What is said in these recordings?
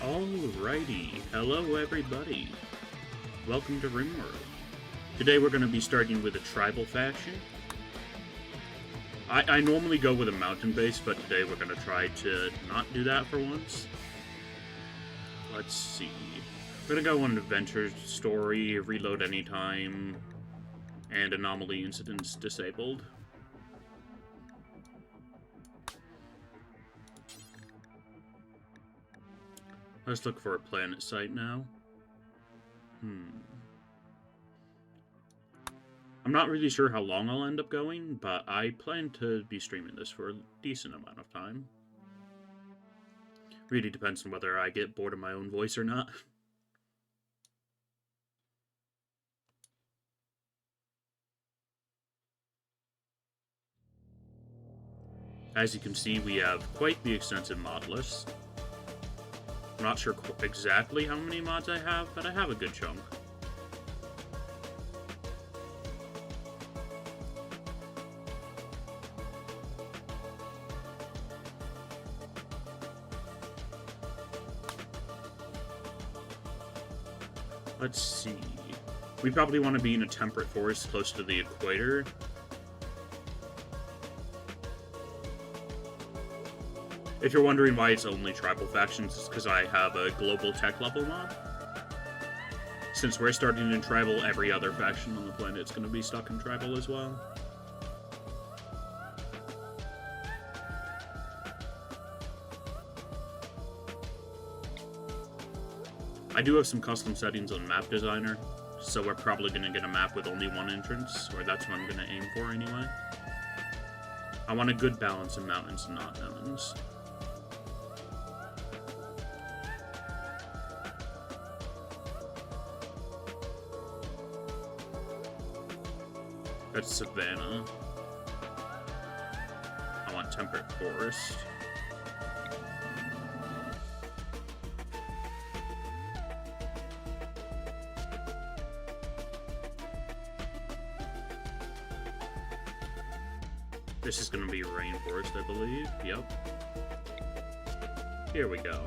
Alrighty, hello everybody. Welcome to RimWorld. Today we're going to be starting with a tribal faction. I normally go with a mountain base, but today we're going to try to not do that for once. Let's see. We're going to go on adventure story, reload anytime, and anomaly incidents disabled. Let's look for a planet site now. I'm not really sure how long I'll end up going, but I plan to be streaming this for a decent amount of time. Really depends on whether I get bored of my own voice or not. As you can see, we have quite the extensive mod list. I'm not sure exactly how many mods I have, but I have a good chunk. Let's see. We probably want to be in a temperate forest close to the equator. If you're wondering why it's only tribal factions, it's because I have a global tech level mod. Since we're starting in tribal, every other faction on the planet is going to be stuck in tribal as well. I do have some custom settings on Map Designer, so we're probably going to get a map with only one entrance, or that's what I'm going to aim for anyway. I want a good balance of mountains and not mountains. That's Savannah. I want temperate forest. This is going to be rainforest, I believe. Yep. Here we go.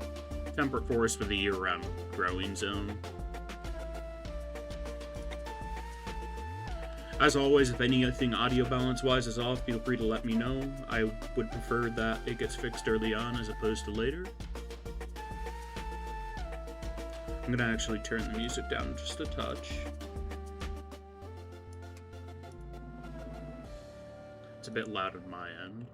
Temperate forest with a year-round growing zone. As always, if anything audio balance-wise is off, feel free to let me know. I would prefer that it gets fixed early on as opposed to later. I'm gonna actually turn the music down just a touch. It's a bit loud on my end.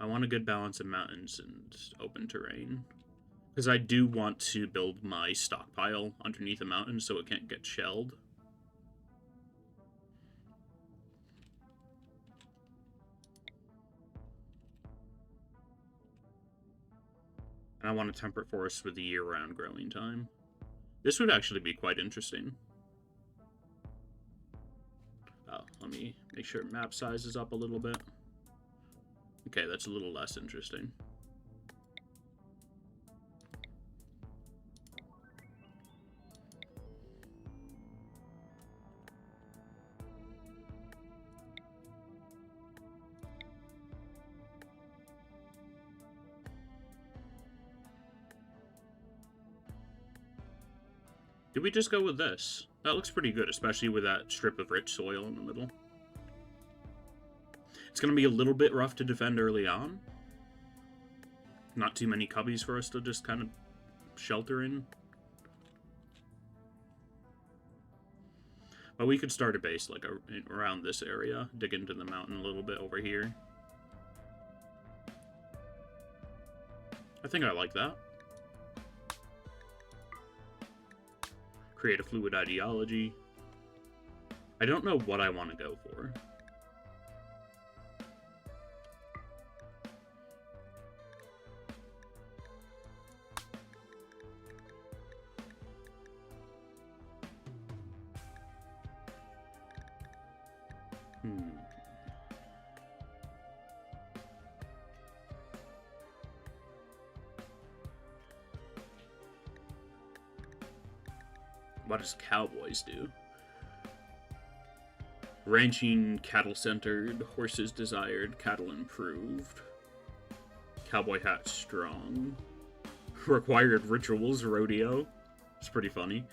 I want a good balance of mountains and open terrain. Because I do want to build my stockpile underneath a mountain so it can't get shelled. And I want a temperate forest with a year-round growing time. This would actually be quite interesting. Oh, let me make sure map size is up a little bit. Okay, that's a little less interesting. Did we just go with this? That looks pretty good, especially with that strip of rich soil in the middle. It's going to be a little bit rough to defend early on. Not too many cubbies for us to just kind of shelter in. But we could start a base like around this area, dig into the mountain a little bit over here. I think I like that. Create a fluid ideology. I don't know what I want to go for. What does Cowboys do? Ranching, cattle-centered, horses desired, cattle improved. Cowboy hat strong. Required rituals, rodeo. It's pretty funny.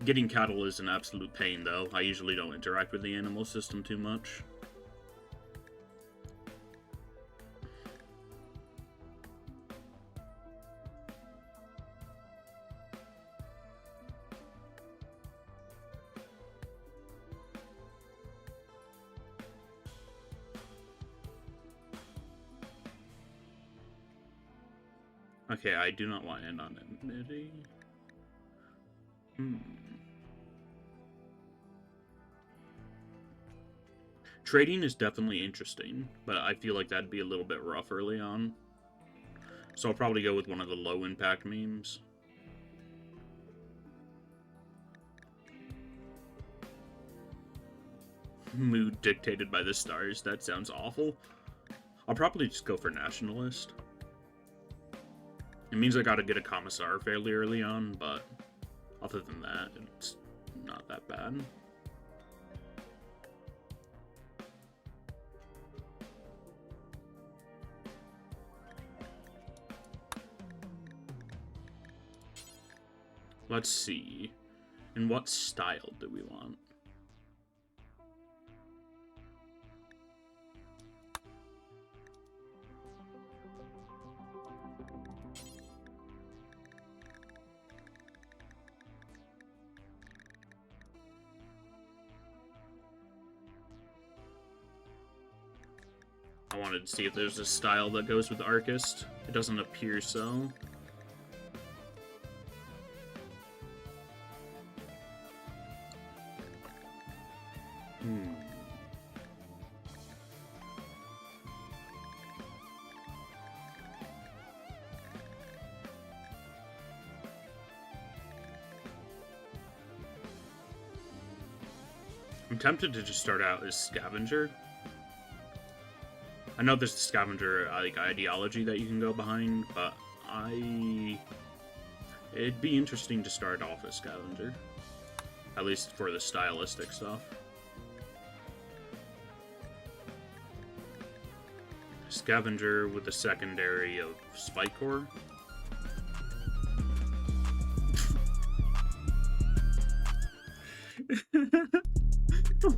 Getting cattle is an absolute pain, though. I usually don't interact with the animal system too much. Okay, I do not want anonymity. Trading is definitely interesting, but I feel like that'd be a little bit rough early on. So I'll probably go with one of the low-impact memes. Mood dictated by the stars. That sounds awful. I'll probably just go for nationalist. It means I gotta get a commissar fairly early on, but other than that, it's not that bad. Let's see. In what style do we want? I wanted to see if there's a style that goes with Arcist. It doesn't appear so. I'm tempted to just start out as Scavenger. I know there's the Scavenger like ideology that you can go behind, but it'd be interesting to start off as Scavenger. At least for the stylistic stuff. Scavenger with the secondary of Spikecore.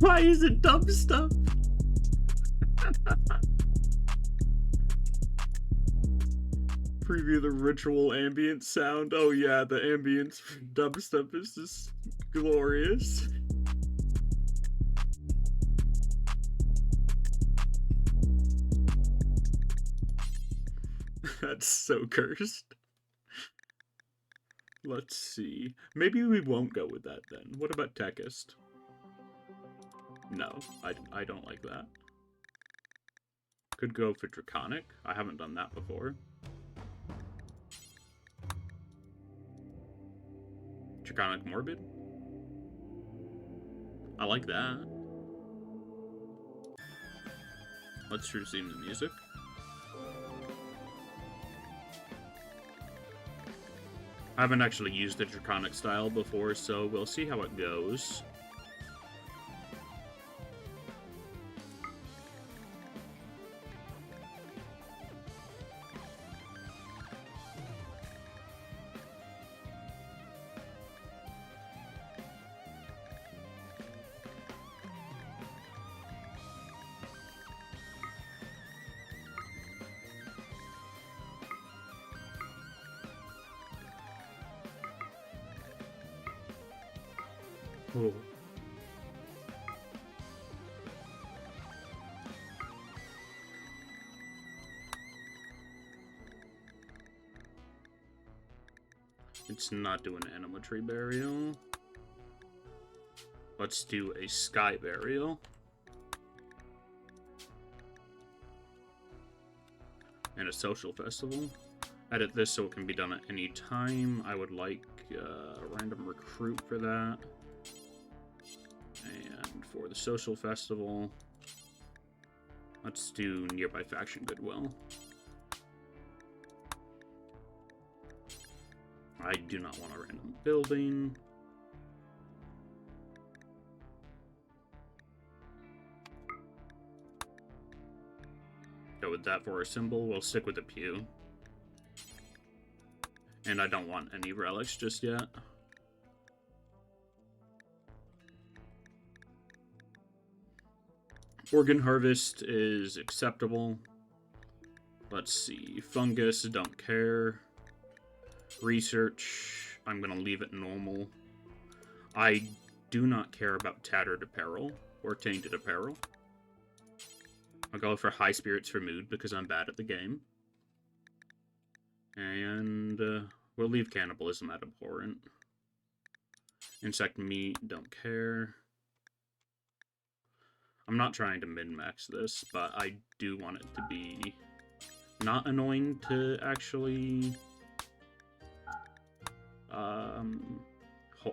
Why is it dumb stuff? Preview the ritual ambient sound. Oh yeah, the ambience dubstep is just glorious. That's so cursed. Let's see. Maybe we won't go with that then. What about Techist? No, I don't like that. Could go for Draconic. I haven't done that before. Draconic Morbid. I like that. Let's resume the music. I haven't actually used the Draconic style before, so we'll see how it goes. Oh. It's not doing Animatry Burial. Let's do a Sky Burial. And a Social Festival. Edit this so it can be done at any time. I would like a random recruit for that. And for the Social Festival, let's do Nearby Faction Goodwill. I do not want a random building. Go with that for a symbol. We'll stick with the pew. And I don't want any relics just yet. Organ harvest is acceptable. Let's see. Fungus, don't care. Research, I'm going to leave it normal. I do not care about tattered apparel or tainted apparel. I'll go for high spirits for mood because I'm bad at the game. And we'll leave cannibalism at abhorrent. Insect meat, don't care. I'm not trying to min-max this, but I do want it to be not annoying to actually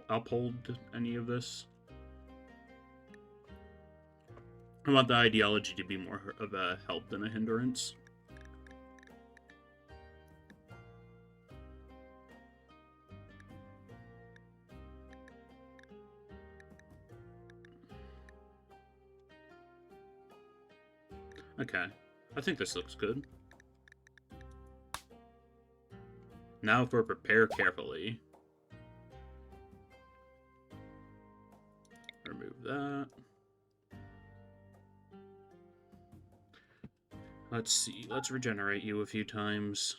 uphold any of this. I want the ideology to be more of a help than a hindrance. Okay, I think this looks good. Now for prepare carefully. Remove that. Let's see, let's regenerate you a few times.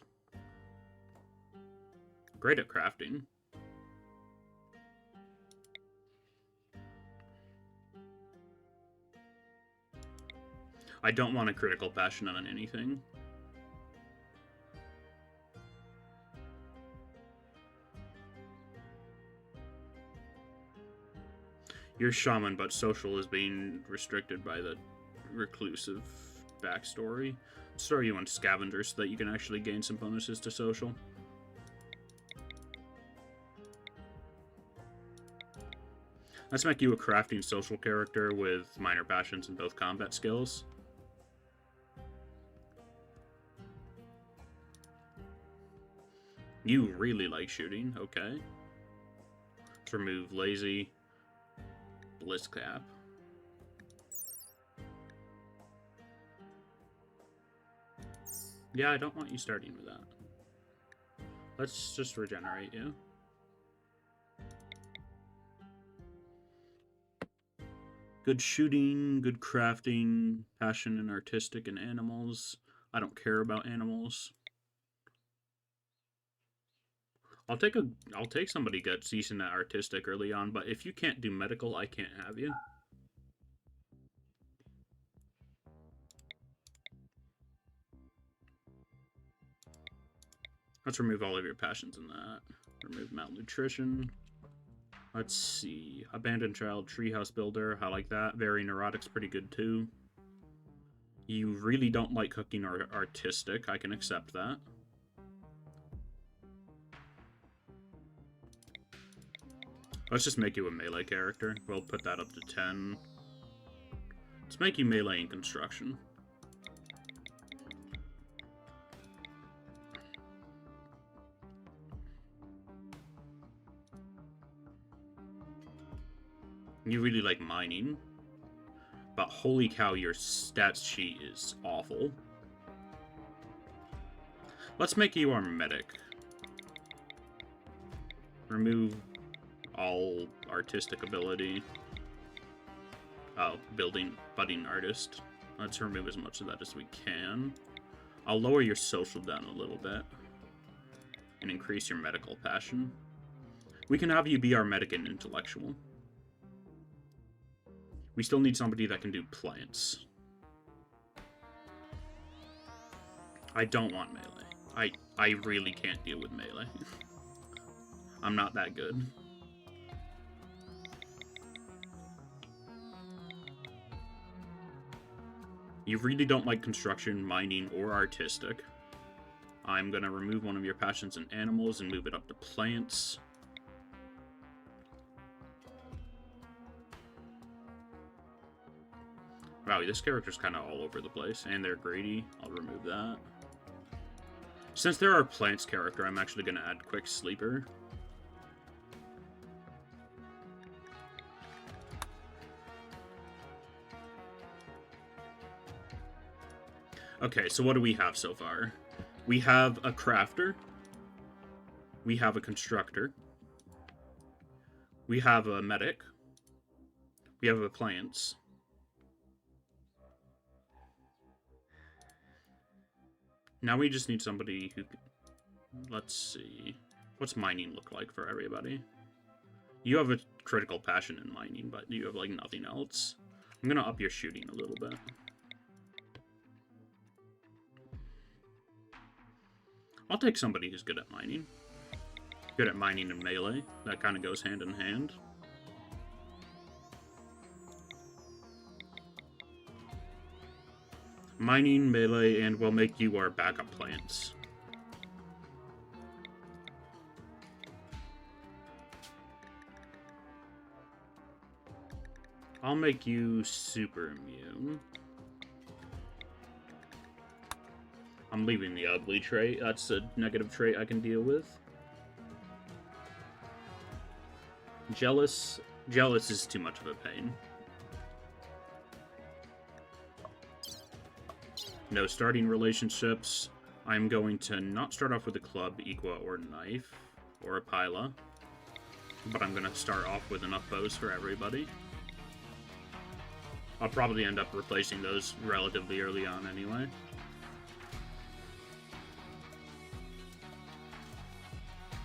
Great at crafting. I don't want a critical passion on anything. You're shaman, but social is being restricted by the reclusive backstory. Let's throw you on scavenger so that you can actually gain some bonuses to social. Let's make you a crafting social character with minor passions and both combat skills. You really like shooting, okay. Let's remove lazy. Bliss cap. Yeah, I don't want you starting with that. Let's just regenerate you. Good shooting, good crafting, passion and artistic and animals. I don't care about animals. I'll take somebody that's decent at artistic early on, but if you can't do medical, I can't have you. Let's remove all of your passions in that. Remove malnutrition. Let's see. Abandoned child, treehouse builder. I like that. Very neurotic's pretty good too. You really don't like cooking or artistic. I can accept that. Let's just make you a melee character. We'll put that up to 10. Let's make you melee in construction. You really like mining. But holy cow, your stats sheet is awful. Let's make you our medic. Remove all artistic ability. Oh, budding artist. Let's remove as much of that as we can. I'll lower your social down a little bit. And increase your medical passion. We can have you be our medic and intellectual. We still need somebody that can do plants. I don't want melee. I really can't deal with melee. I'm not that good. You really don't like construction, mining, or artistic. I'm gonna remove one of your passions in animals and move it up to plants. Wow, this character's kind of all over the place, and they're greedy. I'll remove that. Since they're our plants character, I'm actually gonna add quick sleeper. Okay, so what do we have so far? We have a crafter. We have a constructor. We have a medic. We have a plants. Now we just need somebody who... Let's see. What's mining look like for everybody? You have a critical passion in mining, but you have, like, nothing else. I'm gonna up your shooting a little bit. I'll take somebody who's good at mining. Good at mining and melee. That kind of goes hand in hand. Mining, melee, and we'll make you our backup plants. I'll make you super immune. I'm leaving the ugly trait. That's a negative trait I can deal with. Jealous. Jealous is too much of a pain. No starting relationships. I'm going to not start off with a club, equa, or knife, or a pila. But I'm going to start off with enough bows for everybody. I'll probably end up replacing those relatively early on anyway.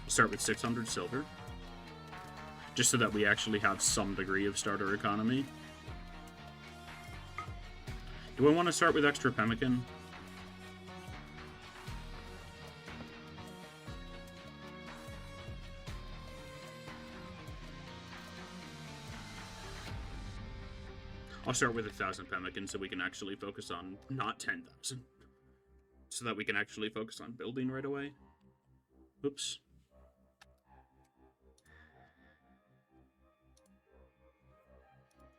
Start with 600 silver. Just so that we actually have some degree of starter economy. Do I want to start with extra pemmican? I'll start with 1,000 pemmican so we can actually focus on not 10,000. So that we can actually focus on building right away. Oops.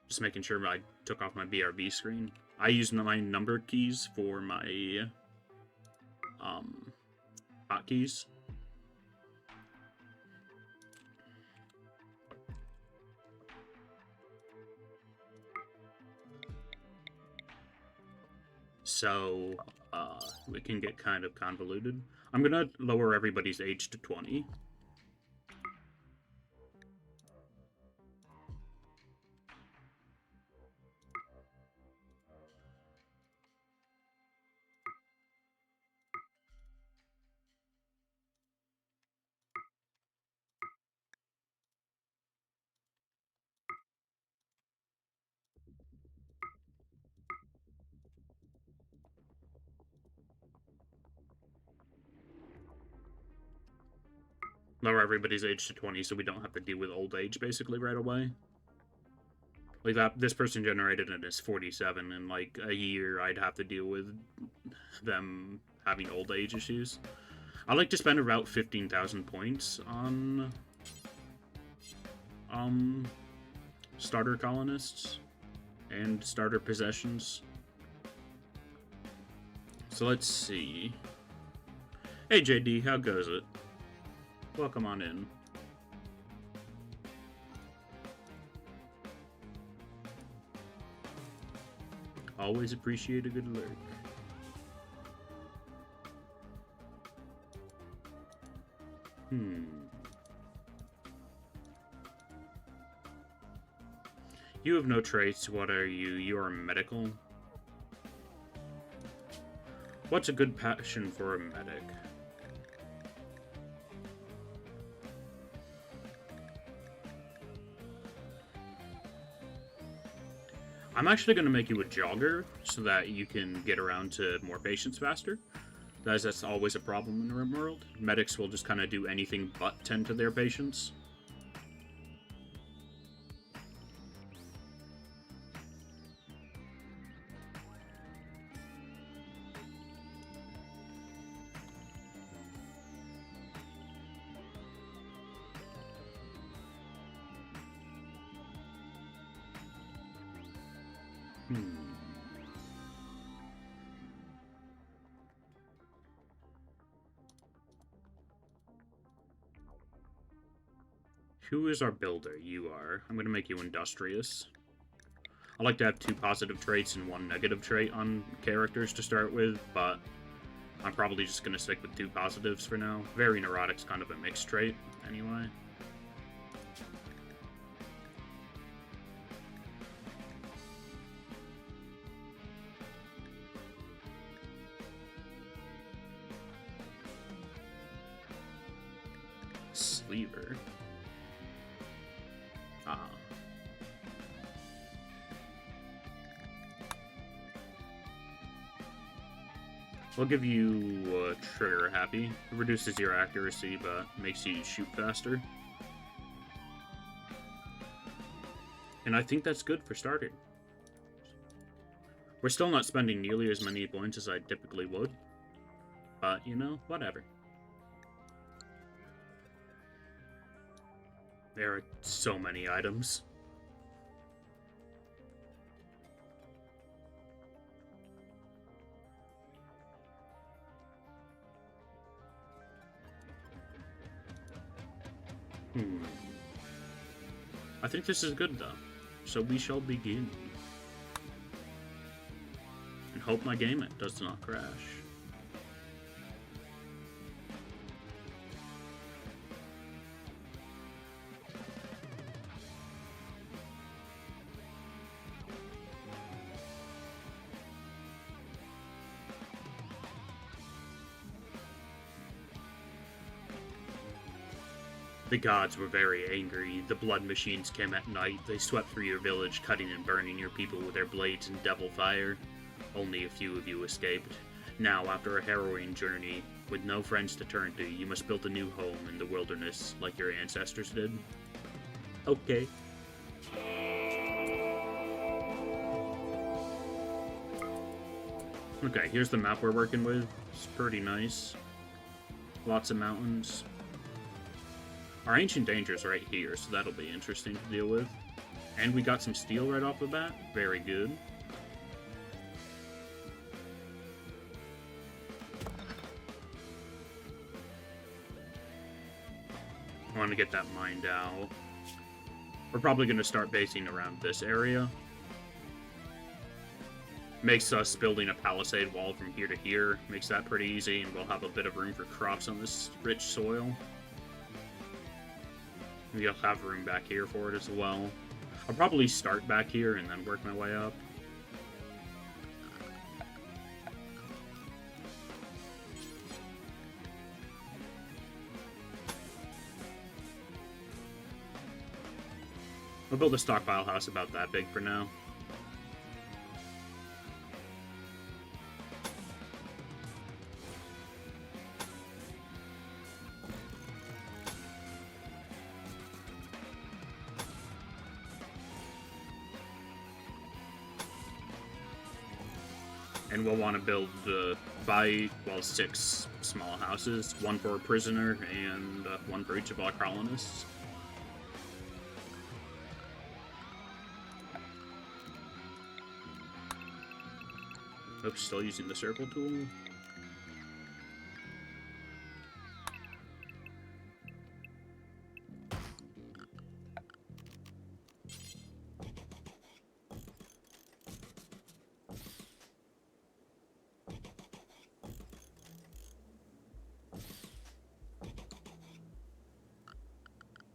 Just making sure I took off my BRB screen. I use my number keys for my hotkeys. So it can get kind of convoluted. I'm gonna lower everybody's age to 20. Lower everybody's age to 20 so we don't have to deal with old age basically right away. Like that, this person generated it as 47. In like a year, I'd have to deal with them having old age issues. I like to spend about 15,000 points on starter colonists and starter possessions. So let's see. Hey JD, how goes it? Welcome on in. Always appreciate a good lurk. You have no traits. What are you? You are medical. What's a good passion for a medic? I'm actually going to make you a jogger so that you can get around to more patients faster. That's always a problem in the RimWorld. Medics will just kind of do anything but tend to their patients. Who is our builder? You are. I'm going to make you industrious. I like to have 2 positive traits and 1 negative trait on characters to start with, but I'm probably just going to stick with 2 positives for now. Very neurotic's kind of a mixed trait, anyway. Sleever. Ah. We'll give you Trigger Happy. It reduces your accuracy, but makes you shoot faster. And I think that's good for starting. We're still not spending nearly as many points as I typically would. But, you know, whatever. There are so many items. I think this is good, though. So we shall begin. And hope my game does not crash. The gods were very angry. The blood machines came at night. They swept through your village, cutting and burning your people with their blades and devil fire. Only a few of you escaped. Now, after a harrowing journey, with no friends to turn to, you must build a new home in the wilderness, like your ancestors did. Okay. Okay, here's the map we're working with. It's pretty nice. Lots of mountains. Our ancient danger's right here, so that'll be interesting to deal with. And we got some steel right off the bat. Very good. I want to get that mined out. We're probably going to start basing around this area. Makes us building a palisade wall from here to here. Makes that pretty easy, and we'll have a bit of room for crops on this rich soil. We'll have room back here for it as well. I'll probably start back here and then work my way up. I'll build a stockpile house about that big for now. And we'll want to build 6 small houses, 1 for a prisoner and 1 for each of our colonists. Oops, still using the circle tool.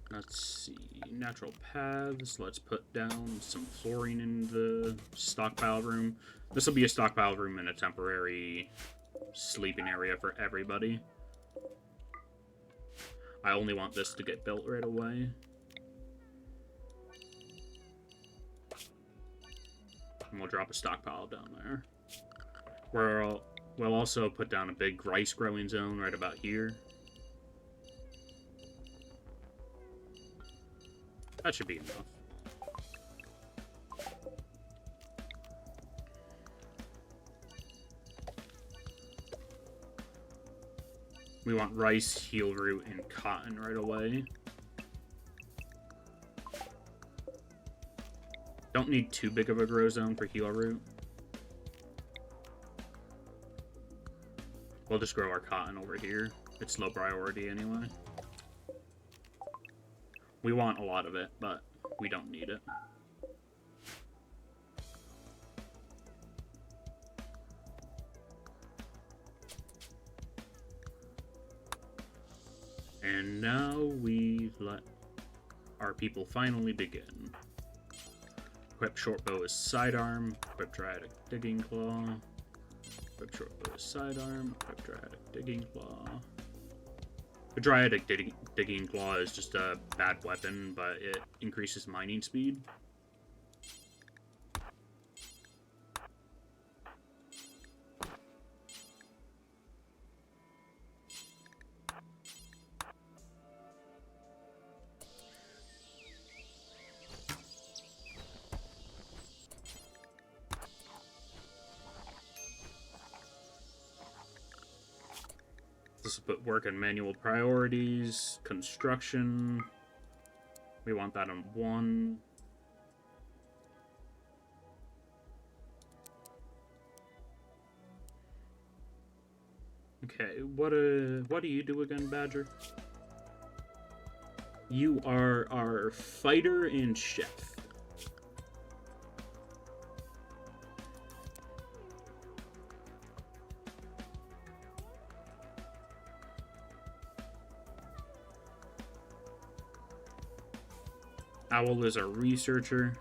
Let's see, natural paths. Let's put down some flooring in the stockpile room. This will be a stockpile room and a temporary sleeping area for everybody. I only want this to get built right away. And we'll drop a stockpile down there. We'll also put down a big rice growing zone right about here. That should be enough. We want rice, heel root, and cotton right away. Don't need too big of a grow zone for heel root. We'll just grow our cotton over here. It's low priority anyway. We want a lot of it, but we don't need it. And now we let our people finally begin. Equip shortbow as sidearm, equip Dryadic Digging Claw, equip shortbow as sidearm, equip Dryadic Digging Claw. The Dryadic Digging Claw is just a bad weapon, but it increases mining speed. This will put work in manual priorities, construction. We want that on 1. Okay, what do you do again, Badger? You are our fighter and chef. Owl is a researcher.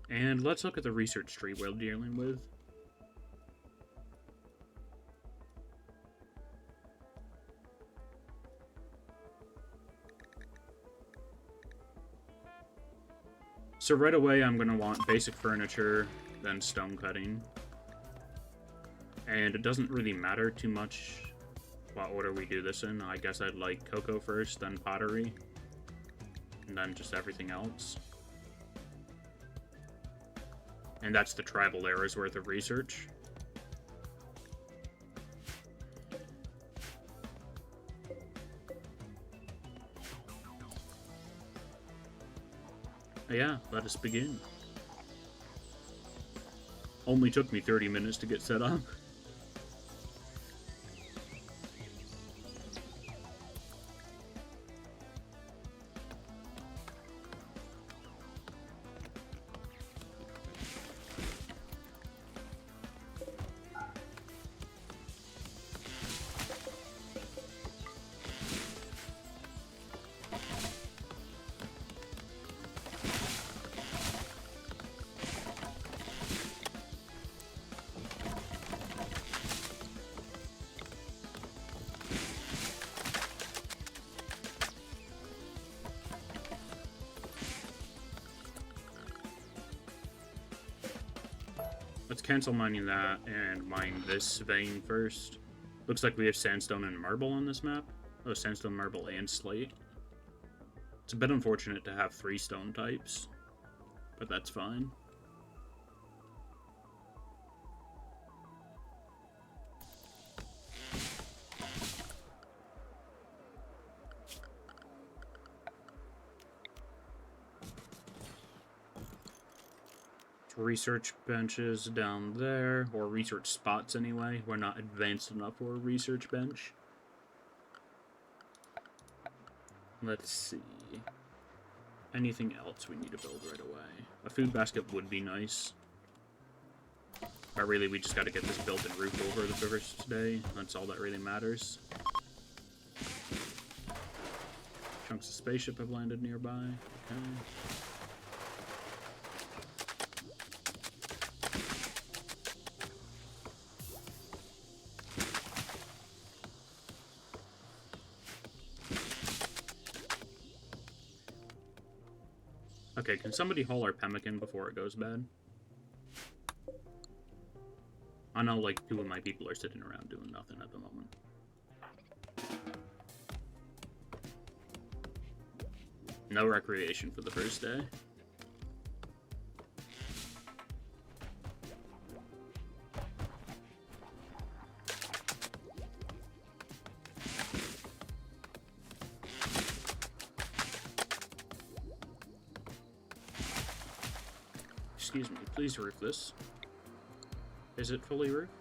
And let's look at the research tree we're dealing with. So right away, I'm going to want basic furniture, then stone cutting. And it doesn't really matter too much what order we do this in. I guess I'd like cocoa first, then pottery, and then just everything else. And that's the tribal era's worth of research. Yeah, let us begin. Only took me 30 minutes to get set up. Let's cancel mining that and mine this vein first. Looks like we have sandstone and marble on this map. Oh, sandstone, marble, and slate. It's a bit unfortunate to have 3 stone types, but that's fine. Research benches down there, or research spots anyway. We're not advanced enough for a research bench. Let's see. Anything else we need to build right away? A food basket would be nice. But really, we just gotta get this built and roofed over the first day. That's all that really matters. Chunks of spaceship have landed nearby. Okay. Okay, can somebody haul our pemmican before it goes bad? I know, like, 2 of my people are sitting around doing nothing at the moment. No recreation for the first day. Excuse me, please roof this. Is it fully roofed?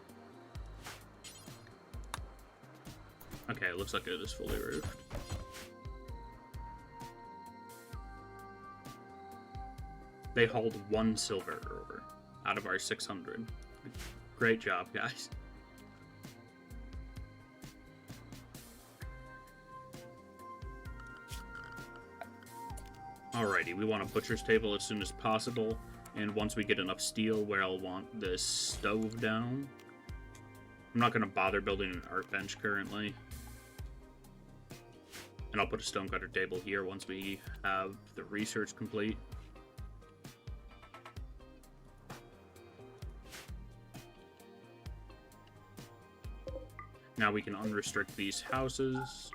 Okay, it looks like it is fully roofed. They hauled 1 silver over out of our 600. Great job, guys. Alrighty, we want a butcher's table as soon as possible, and once we get enough steel where I'll want this stove down. I'm not going to bother building an art bench currently. And I'll put a stonecutter table here once we have the research complete. Now we can unrestrict these houses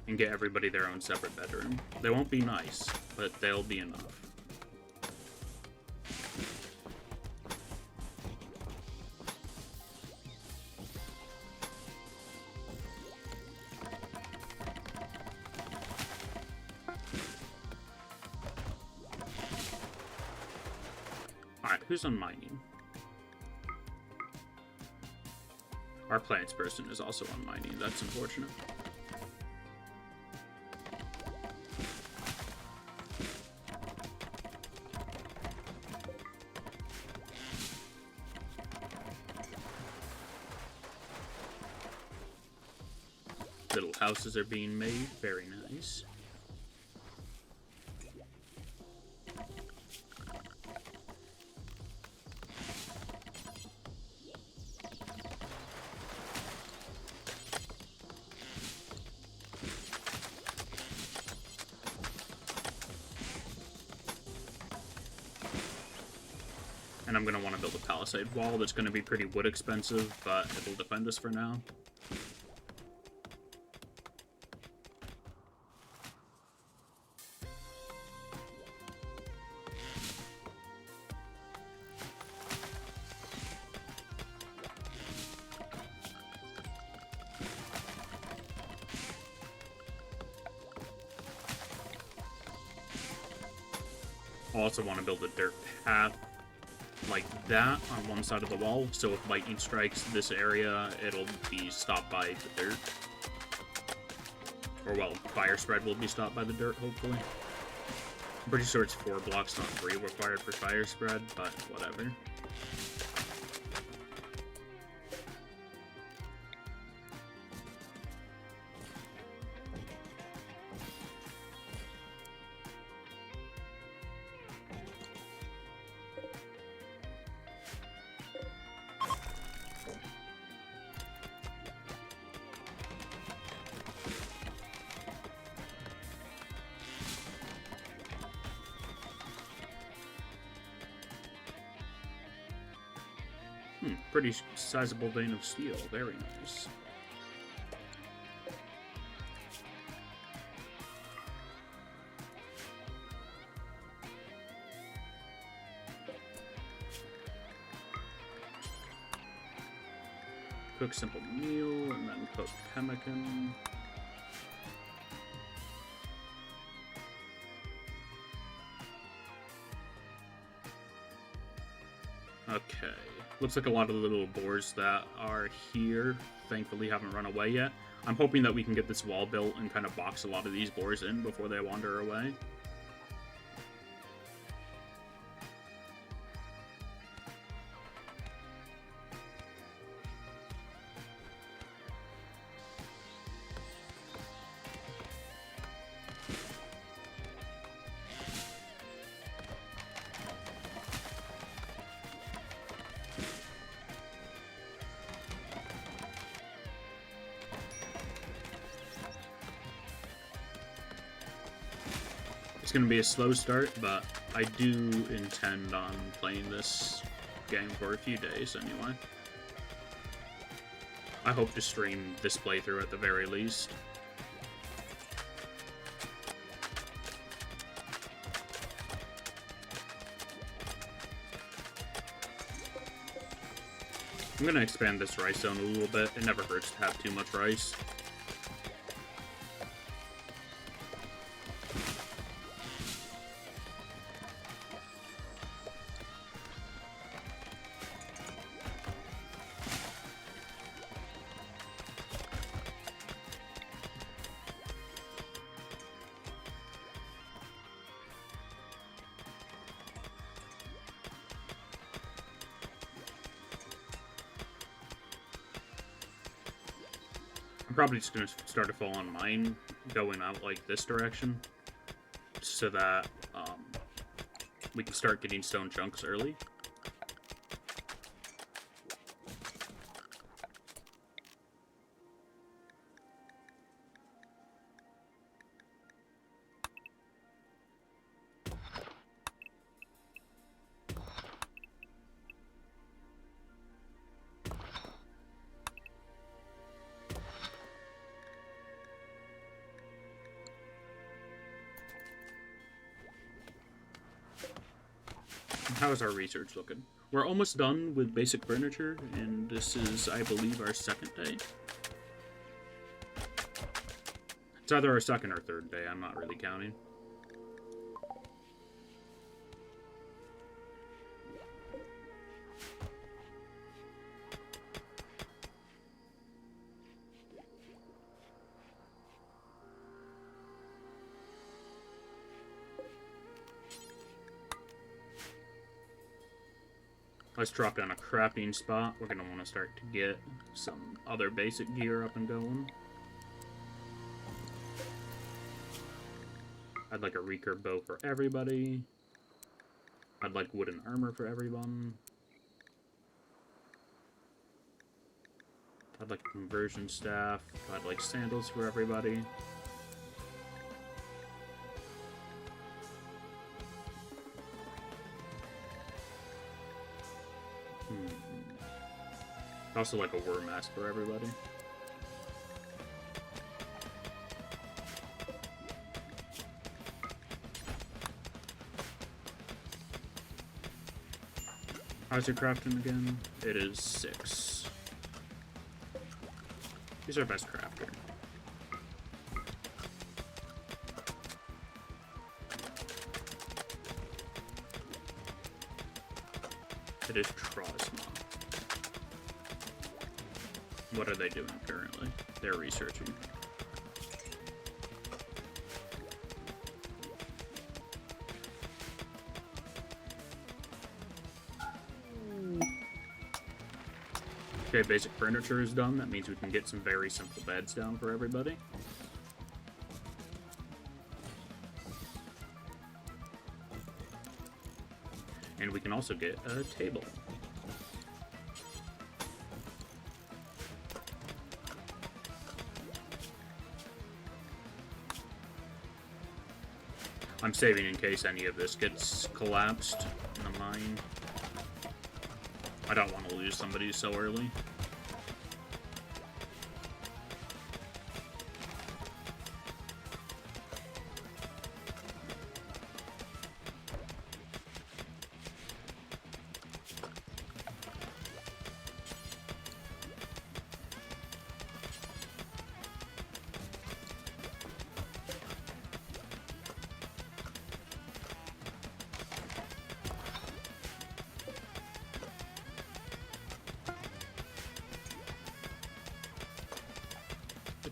and get everybody their own separate bedroom. They won't be nice, but they'll be enough. Alright, who's on mining? Our plants person is also on mining. That's unfortunate. Little houses are being made. Very nice. And I'm going to want to build a palisade wall that's going to be pretty wood expensive, but it'll defend us for now. I also want to build a dirt path like that on one side of the wall, so if lightning strikes this area, it'll be stopped by the dirt. Or, well, fire spread will be stopped by the dirt, hopefully. I'm pretty sure it's 4 blocks, not 3 required for fire spread, but whatever. Pretty sizable vein of steel. Very nice. Cook simple meal and then cook pemmican. Okay. Looks like a lot of the little boars that are here, thankfully, haven't run away yet. I'm hoping that we can get this wall built and kind of box a lot of these boars in before they wander away. It's going to be a slow start, but I do intend on playing this game for a few days anyway. I hope to stream this playthrough at the very least. I'm going to expand this rice zone a little bit. It never hurts to have too much rice. probably just gonna start a full-on mine going out like this direction, so that we can start getting stone chunks early. How is our research looking? We're almost done with basic furniture, and this is, I believe, our second day. It's either our second or third day, I'm not really counting. Let's drop down a crafting spot. We're going to want to start to get some other basic gear up and going. I'd like a recurve bow for everybody. I'd like wooden armor for everyone. I'd like a conversion staff. I'd like sandals for everybody. Also like a worm mask for everybody. How's your crafting again? It is 6. He's our best crafter. It is Trosma. What are they doing currently? They're researching. Okay, basic furniture is done. That means we can get some very simple beds down for everybody. And we can also get a table. I'm saving in case any of this gets collapsed in the mine. I don't want to lose somebody so early.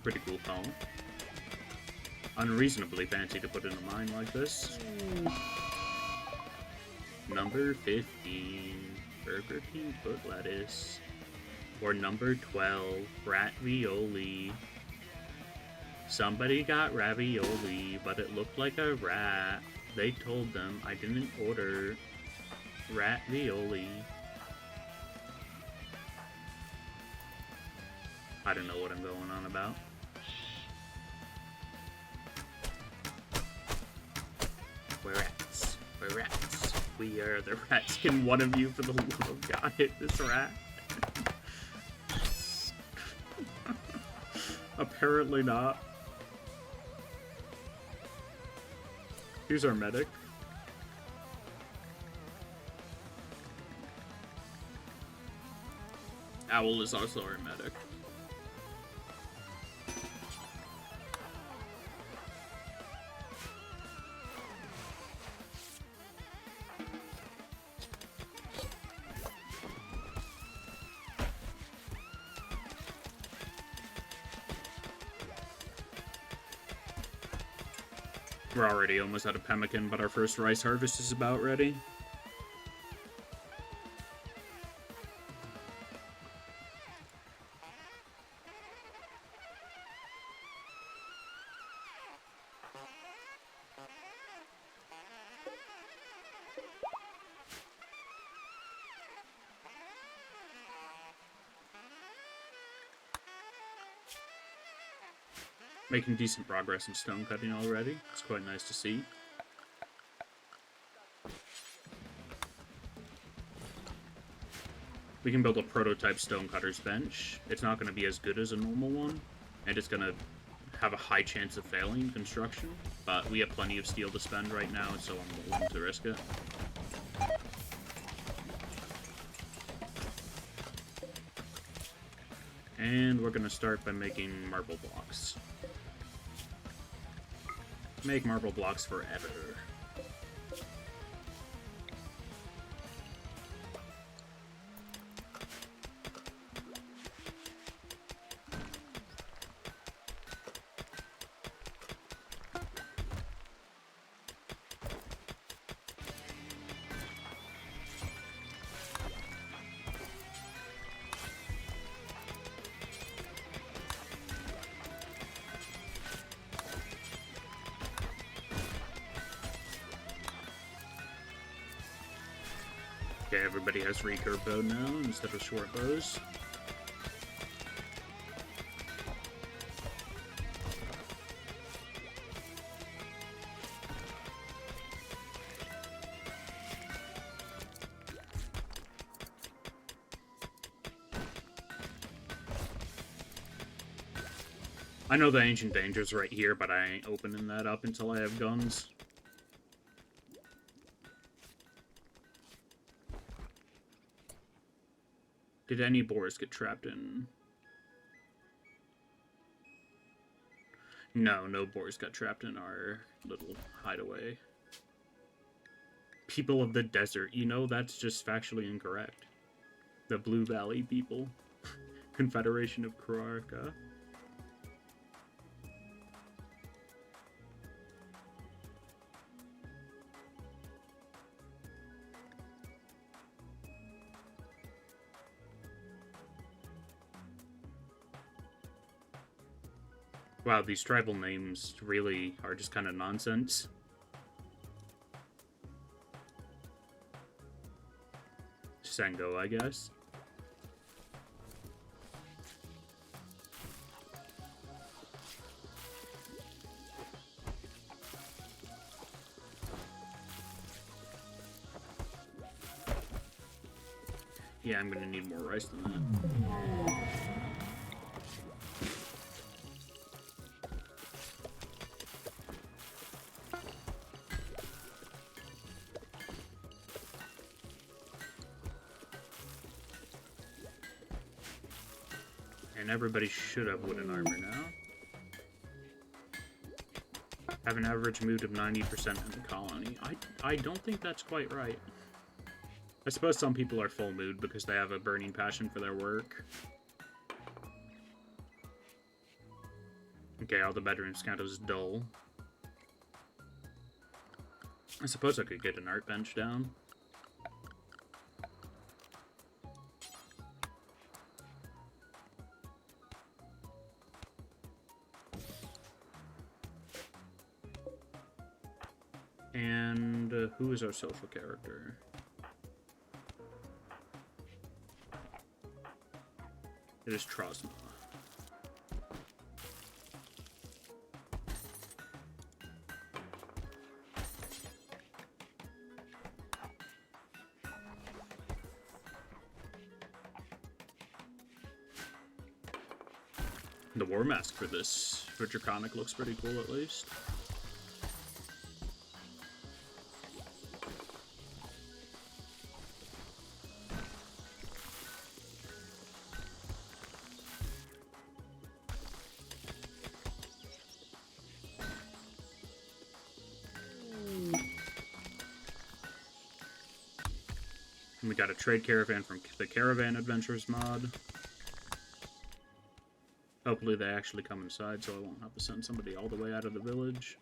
Pretty cool phone. Unreasonably fancy to put in a mine like this. Number 15, Burger King foot lettuce. Or number 12, ravioli. Somebody got ravioli, but it looked like a rat. They told them I didn't order ravioli. I don't know what I'm going on about. We're rats. We're rats. We are the rats. Can one of you, for the love of God, hit this rat? Apparently not. Here's our medic. Owl is also our medic. We're already almost out of pemmican, but our first rice harvest is about ready. Making decent progress in stone cutting already. It's quite nice to see. We can build a prototype stonecutter's bench. It's not going to be as good as a normal one, and it's going to have a high chance of failing in construction, but we have plenty of steel to spend right now, so I'm willing to risk it. And we're going to start by making marble blocks. Make marble blocks forever. Okay, everybody has recurve bow now instead of short bows. I know the Ancient Danger's right here, but I ain't opening that up until I have guns. Did any boars get trapped in? No, no boars got trapped in our little hideaway. People of the desert, you know, that's just factually incorrect. The Blue Valley people. Confederation of Krarka. Wow, these tribal names really are just kind of nonsense. Sengo, I guess. Yeah, I'm gonna need more rice than that. And everybody should have wooden armor now. Have an average mood of 90% in the colony. I don't think that's quite right. I suppose some people are full mood because they have a burning passion for their work. Okay, all the bedrooms count as dull. I suppose I could get an art bench down. And who is our social character? It is Trosma. The war mask for this, for Draconic, looks pretty cool at least. And we got a trade caravan from the Caravan Adventures mod. Hopefully they actually come inside, so I won't have to send somebody all the way out of the village.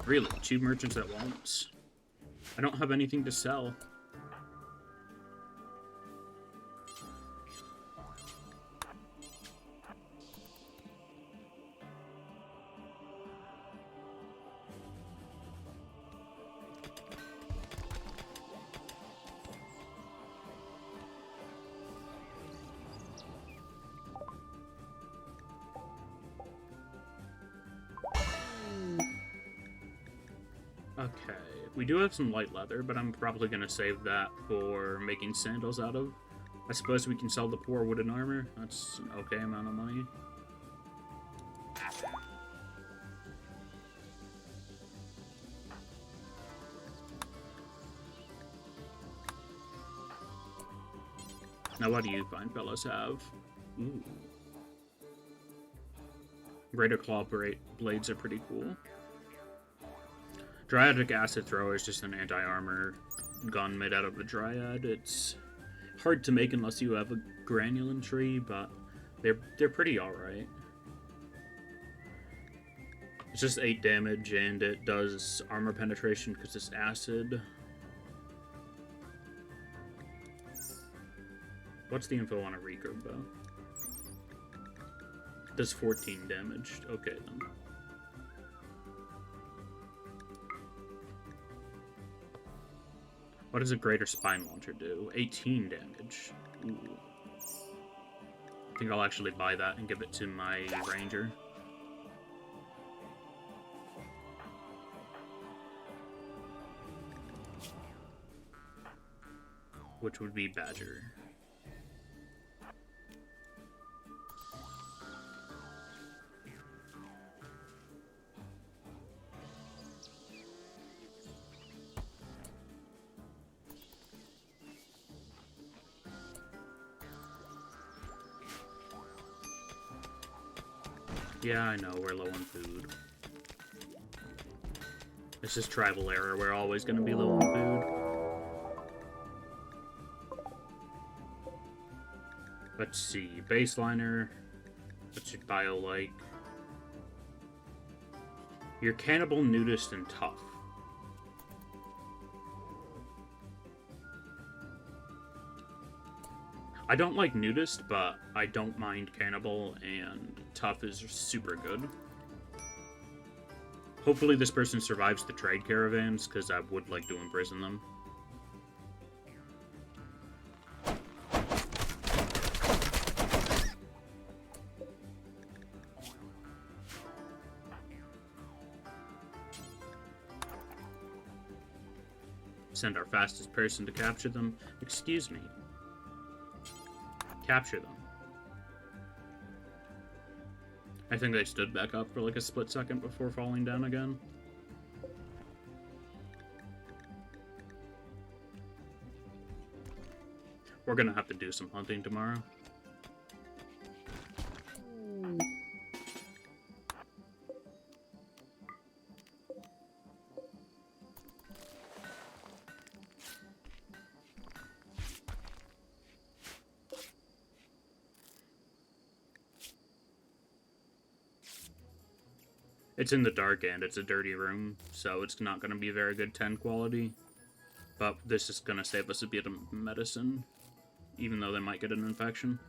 Really? 2 merchants at once? I don't have anything to sell. Okay, we do have some light leather, but I'm probably going to save that for making sandals out of. I suppose we can sell the poor wooden armor. That's an okay amount of money. Now, what do you fine fellows have? Ooh. Greater Claw blades are pretty cool. Dryadic Acid Thrower is just an anti-armor gun made out of a dryad. It's hard to make unless you have a granulin tree, but they're pretty alright. It's just 8 damage, and it does armor penetration because it's acid. What's the info on a recurve, though? Does 14 damage. Okay, then. What does a Greater Spine Launcher do? 18 damage. Ooh. I think I'll actually buy that and give it to my ranger. Which would be Badger. Yeah, I know, we're low on food. It's just tribal error, we're always gonna be low on food. Let's see, Baseliner. What's your bio like? You're Cannibal, Nudist, and Tough. I don't like Nudist, but I don't mind Cannibal, and Tough is super good. Hopefully this person survives the trade caravans, because I would like to imprison them. Send our fastest person to capture them. Excuse me. Capture them. I think they stood back up for like a split second before falling down again. We're gonna have to do some hunting tomorrow. It's in the dark and it's a dirty room, so it's not going to be very good 10 quality. But this is going to save us a bit of medicine, even though they might get an infection.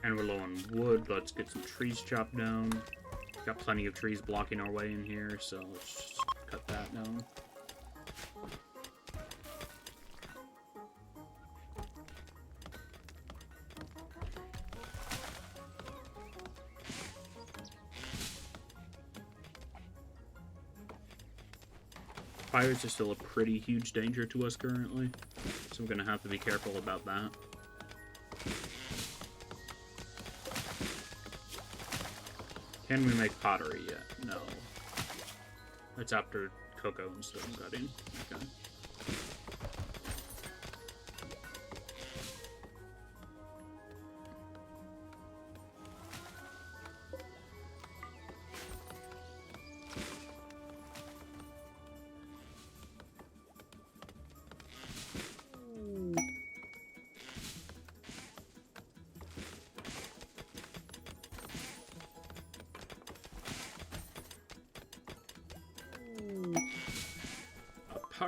And we're low on wood. Let's get some trees chopped down. Got plenty of trees blocking our way in here, so let's just cut that down. Fires are still a pretty huge danger to us currently, so we're gonna have to be careful about that. Can we make pottery yet? No. That's after cocoa and stone cutting. Okay.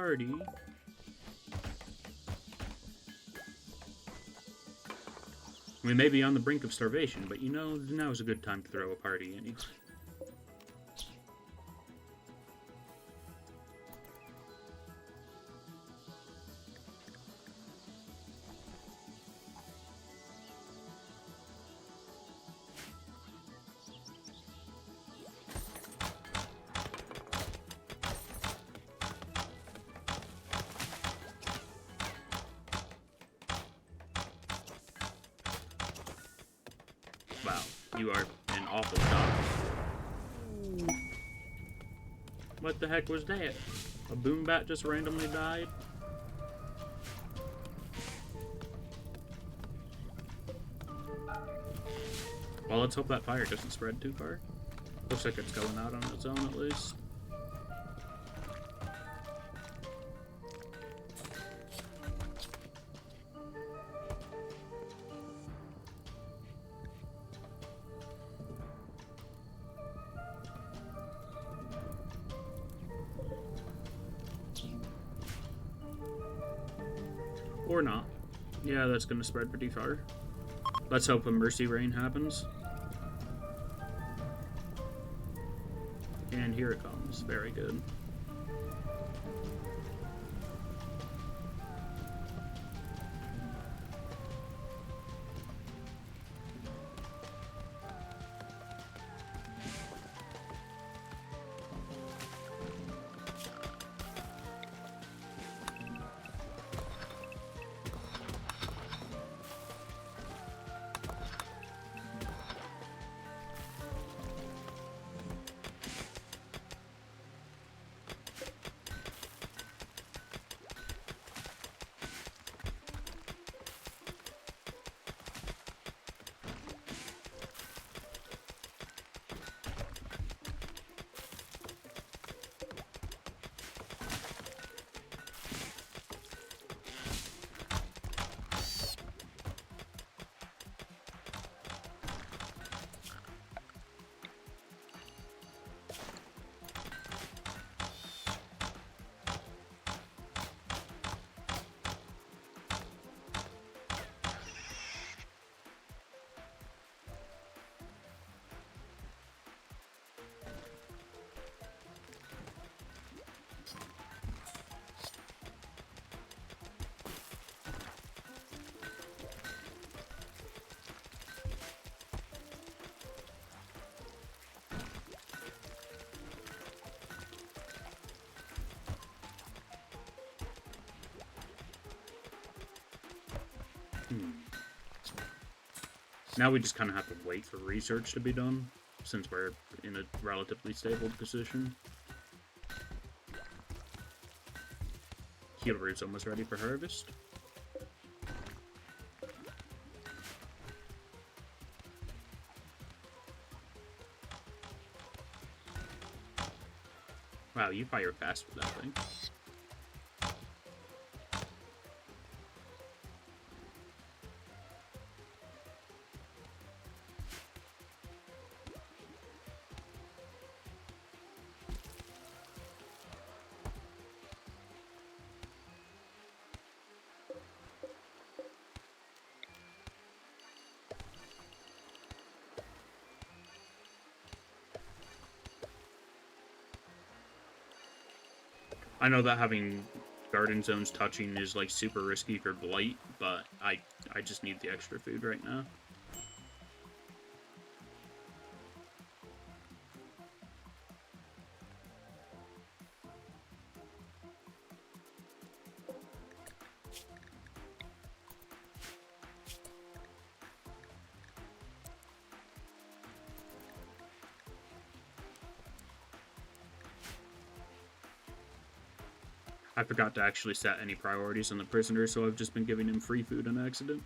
party. We may be on the brink of starvation, but you know, now's a good time to throw a party anyway. Wow, you are an awful shot. What the heck was that? A boom bat just randomly died? Well, let's hope that fire doesn't spread too far. Looks like it's going out on its own at least. Or not. Yeah, that's gonna spread pretty far. Let's hope a mercy rain happens. And here it comes. Very good. Now we just kind of have to wait for research to be done, since we're in a relatively stable position. Heal root's almost ready for harvest. Wow, you fire fast with that thing. I know that having garden zones touching is like super risky for blight, but I just need the extra food right now. I forgot to actually set any priorities on the prisoner, so I've just been giving him free food on accident.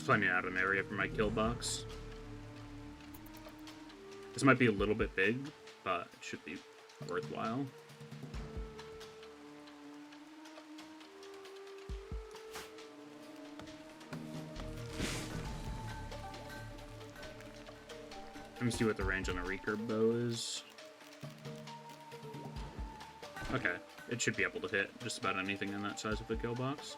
planning out an area for my kill box. This might be a little bit big, but it should be worthwhile. Let me see what the range on a recurve bow is. Okay, it should be able to hit just about anything in that size of the kill box.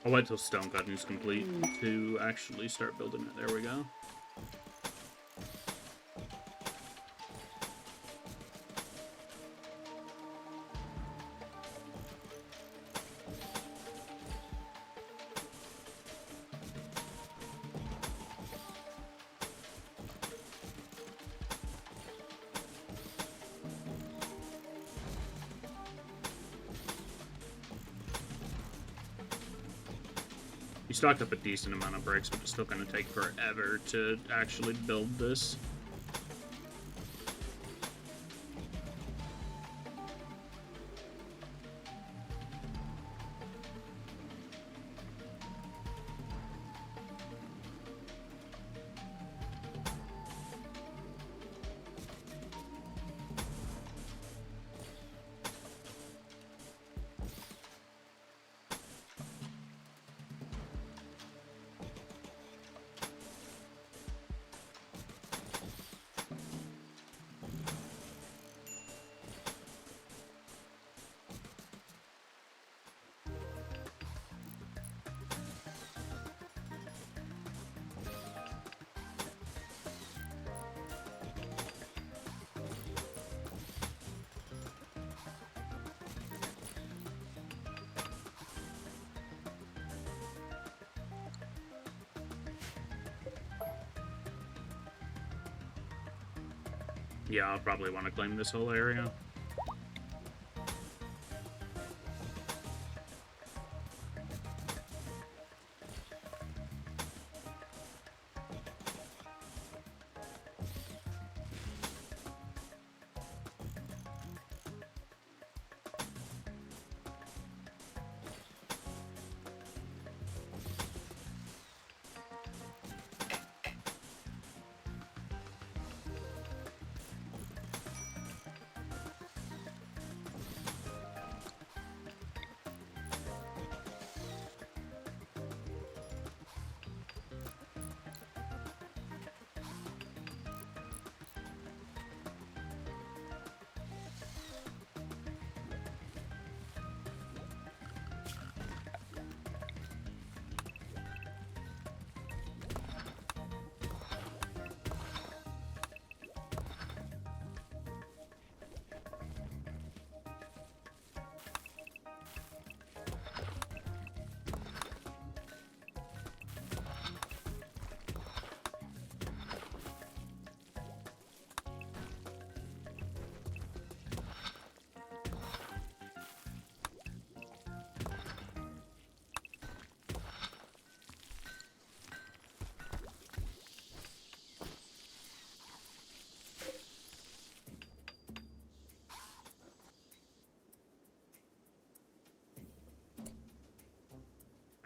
I'll wait till stone cutting is complete to actually start building it. There we go. You stocked up a decent amount of bricks, but it's still going to take forever to actually build this. Yeah, I'll probably want to claim this whole area.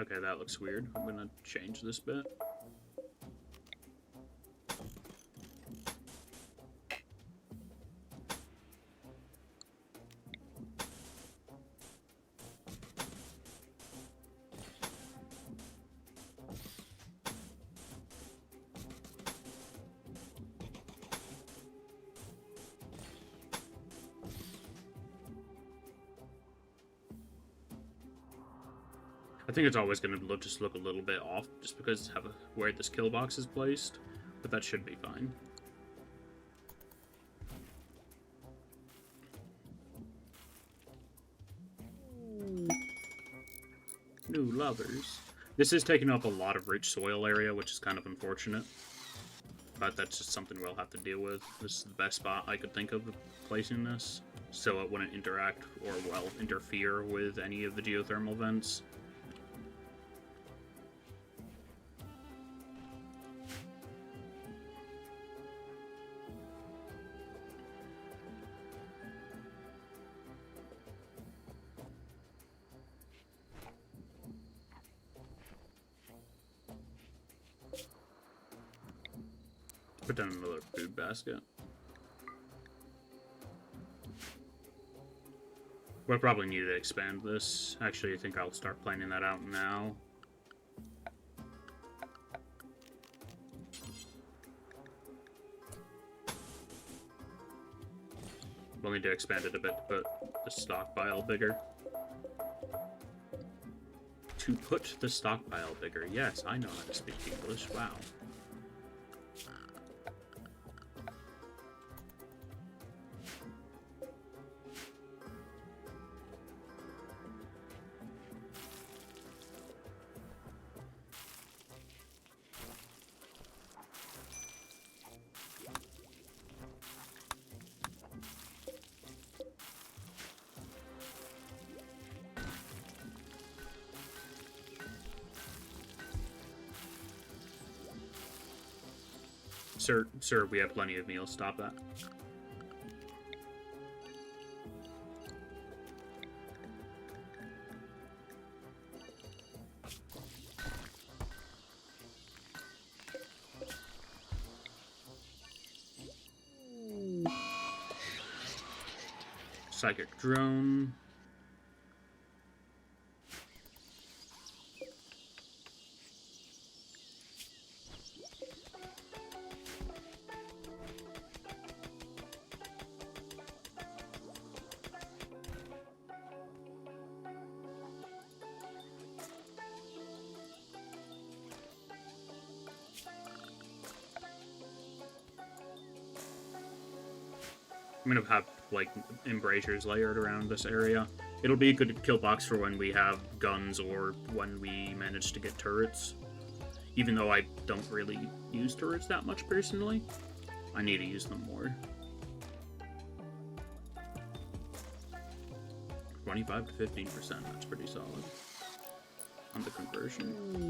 Okay, that looks weird. I'm gonna change this bit. I think it's always going to just look a little bit off, just because of where this kill box is placed, but that should be fine. New lovers. This is taking up a lot of rich soil area, which is kind of unfortunate, but that's just something we'll have to deal with. This is the best spot I could think of placing this. so it wouldn't interact or, well, interfere with any of the geothermal vents. Put down another food basket. We'll probably need to expand this. Actually, I think I'll start planning that out now. We'll need to expand it a bit to put the stockpile bigger. To put the stockpile bigger. Yes, I know how to speak English. Wow. Sir, we have plenty of meals. Stop that. Psychic drone. I'm gonna have, like, embrasures layered around this area. It'll be a good kill box for when we have guns or when we manage to get turrets. Even though I don't really use turrets that much personally, I need to use them more. 25 to 15%, that's pretty solid on the conversion.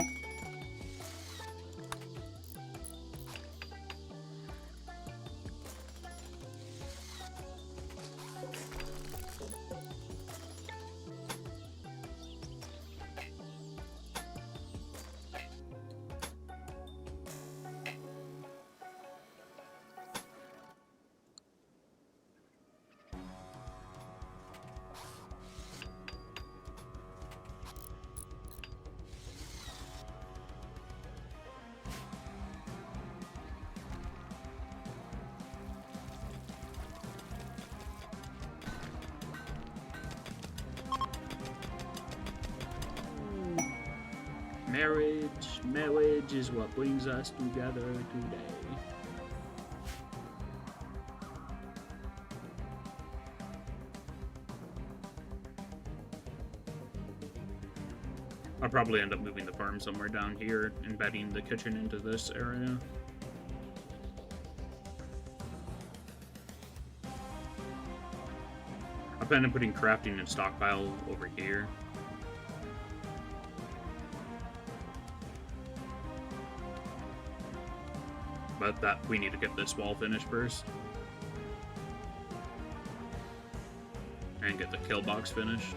Marriage is what brings us together today. I'll probably end up moving the farm somewhere down here, embedding the kitchen into this area. I plan on putting crafting and stockpile over here. But that we need to get this wall finished first. And get the kill box finished.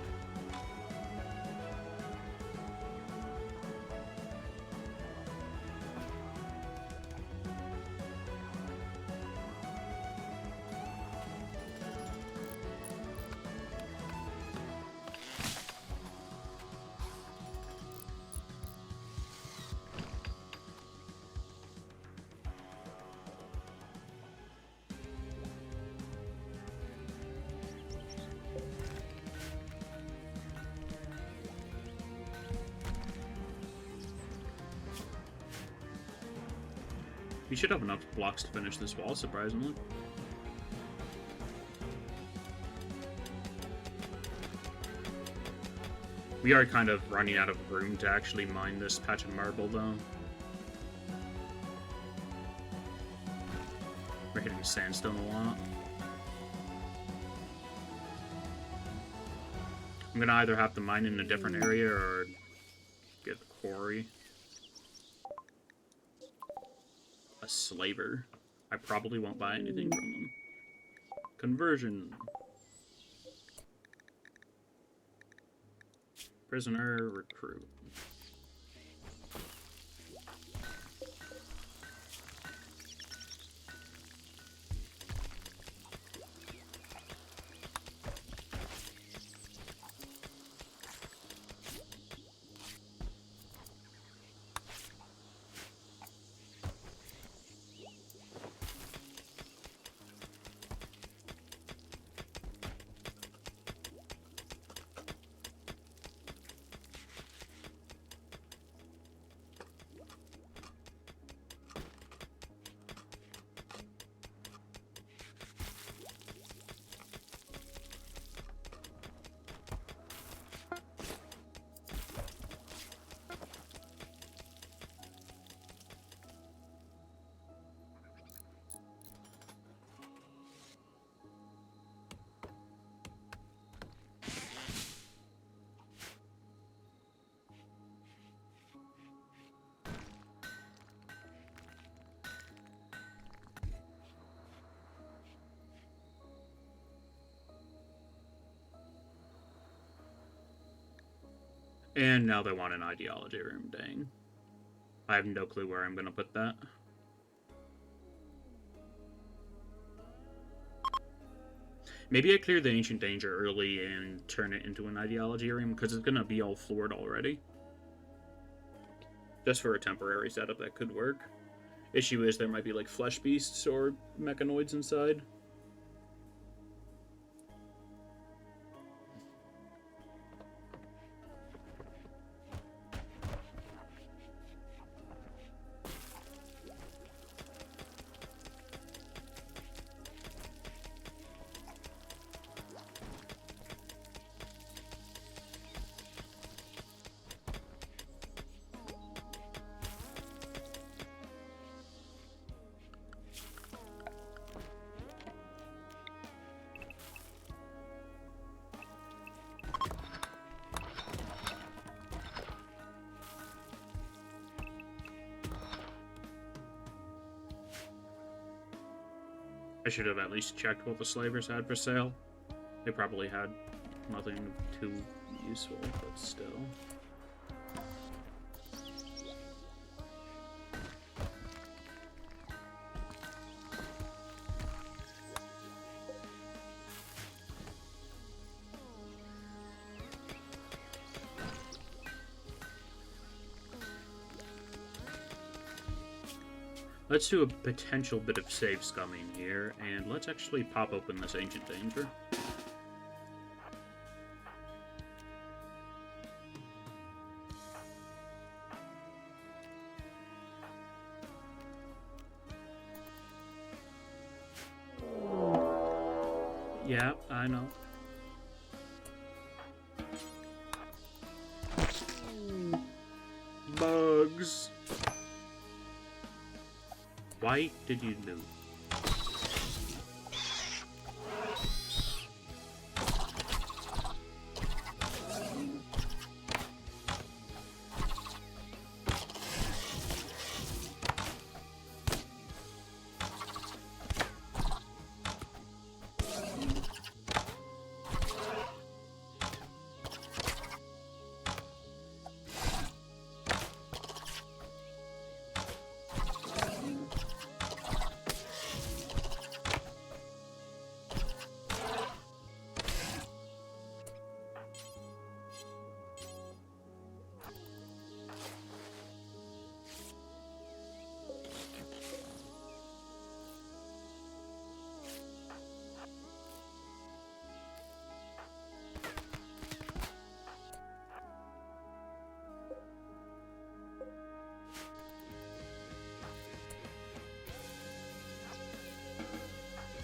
We should have enough blocks to finish this wall, surprisingly. We are kind of running out of room to actually mine this patch of marble, though. We're hitting sandstone a lot. I'm gonna either have to mine in a different area or get a quarry. A slaver. I probably won't buy anything from them. Conversion. Prisoner recruit. And now they want an ideology room, dang. I have no clue where I'm gonna put that. Maybe I clear the Ancient Danger early and turn it into an ideology room, because it's gonna be all floored already. Just for a temporary setup, that could work. Issue is there might be like flesh beasts or mechanoids inside. I should have at least checked what the slavers had for sale. They probably had nothing too useful, but still. Let's do a potential bit of save scumming here, and let's actually pop open this Ancient Danger. Yeah, I know. Bugs. Why did you move?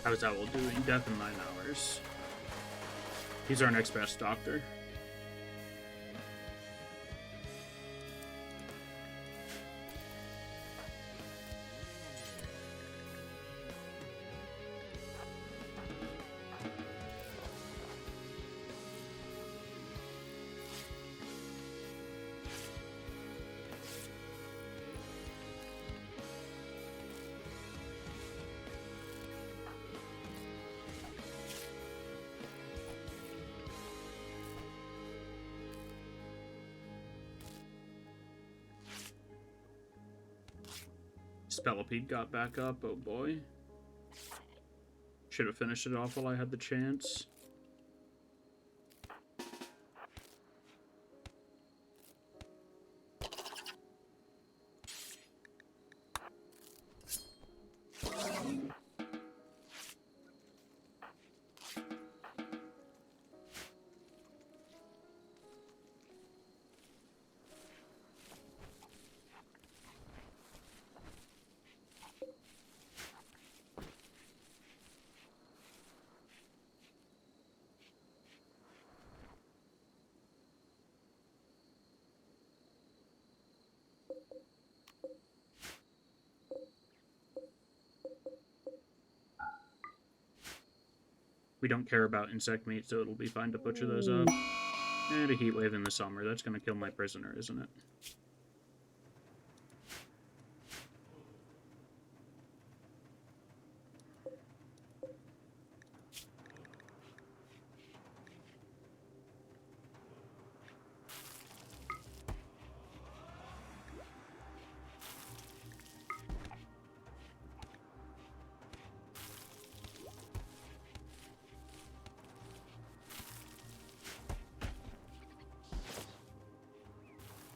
How's Owl doing? Death in 9 hours. He's our next best doctor. Spellipede got back up, oh boy. Should have finished it off while I had the chance. We don't care about insect meat, so it'll be fine to butcher those up. And a heat wave in the summer. That's gonna kill my prisoner, isn't it?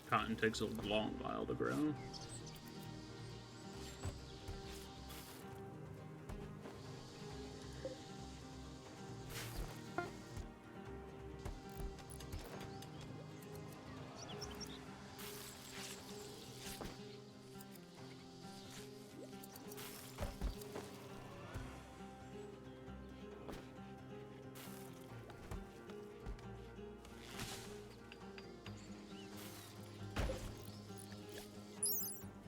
Cotton takes a long while to grow.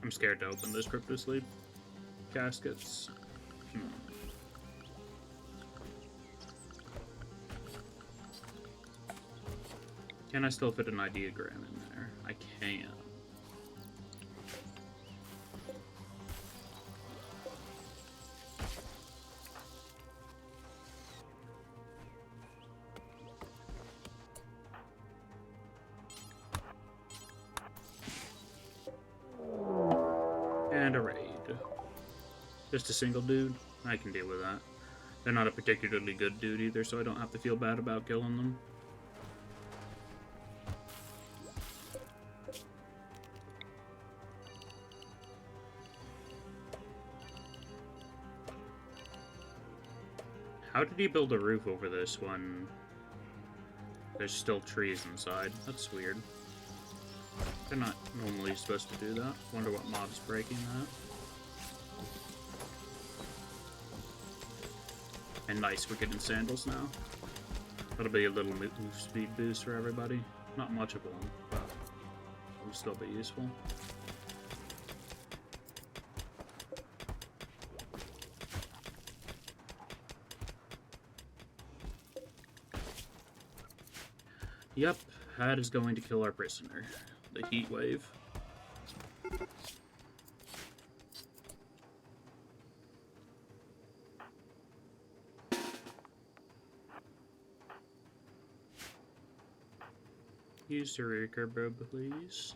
I'm scared to open those Cryptosleep caskets. Can I still fit an ideogram in there? I can. And a raid. Just a single dude? I can deal with that. They're not a particularly good dude either, so I don't have to feel bad about killing them. How did he build a roof over this when there's still trees inside? That's weird. They're not normally supposed to do that. Wonder what mod is breaking that. And nice, we're getting sandals now. That'll be a little move speed boost for everybody. Not much of one, but it'll still be useful. Yep, that is going to kill our prisoner. The heat wave. Use the recurve, please.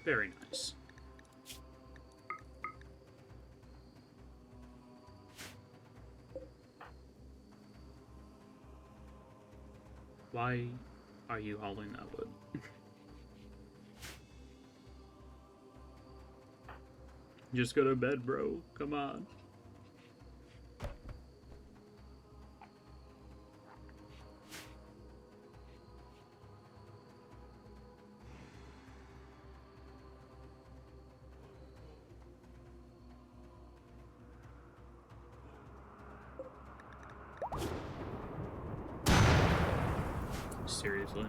Very nice. Why are you hauling that wood? Just go to bed, bro. Come on. Seriously.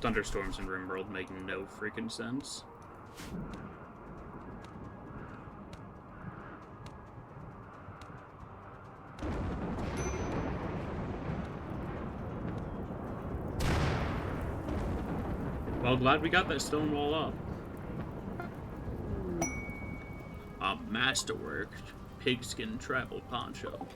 Thunderstorms in RimWorld make no freaking sense. Well, glad we got that stone wall up. Masterwork pigskin travel poncho.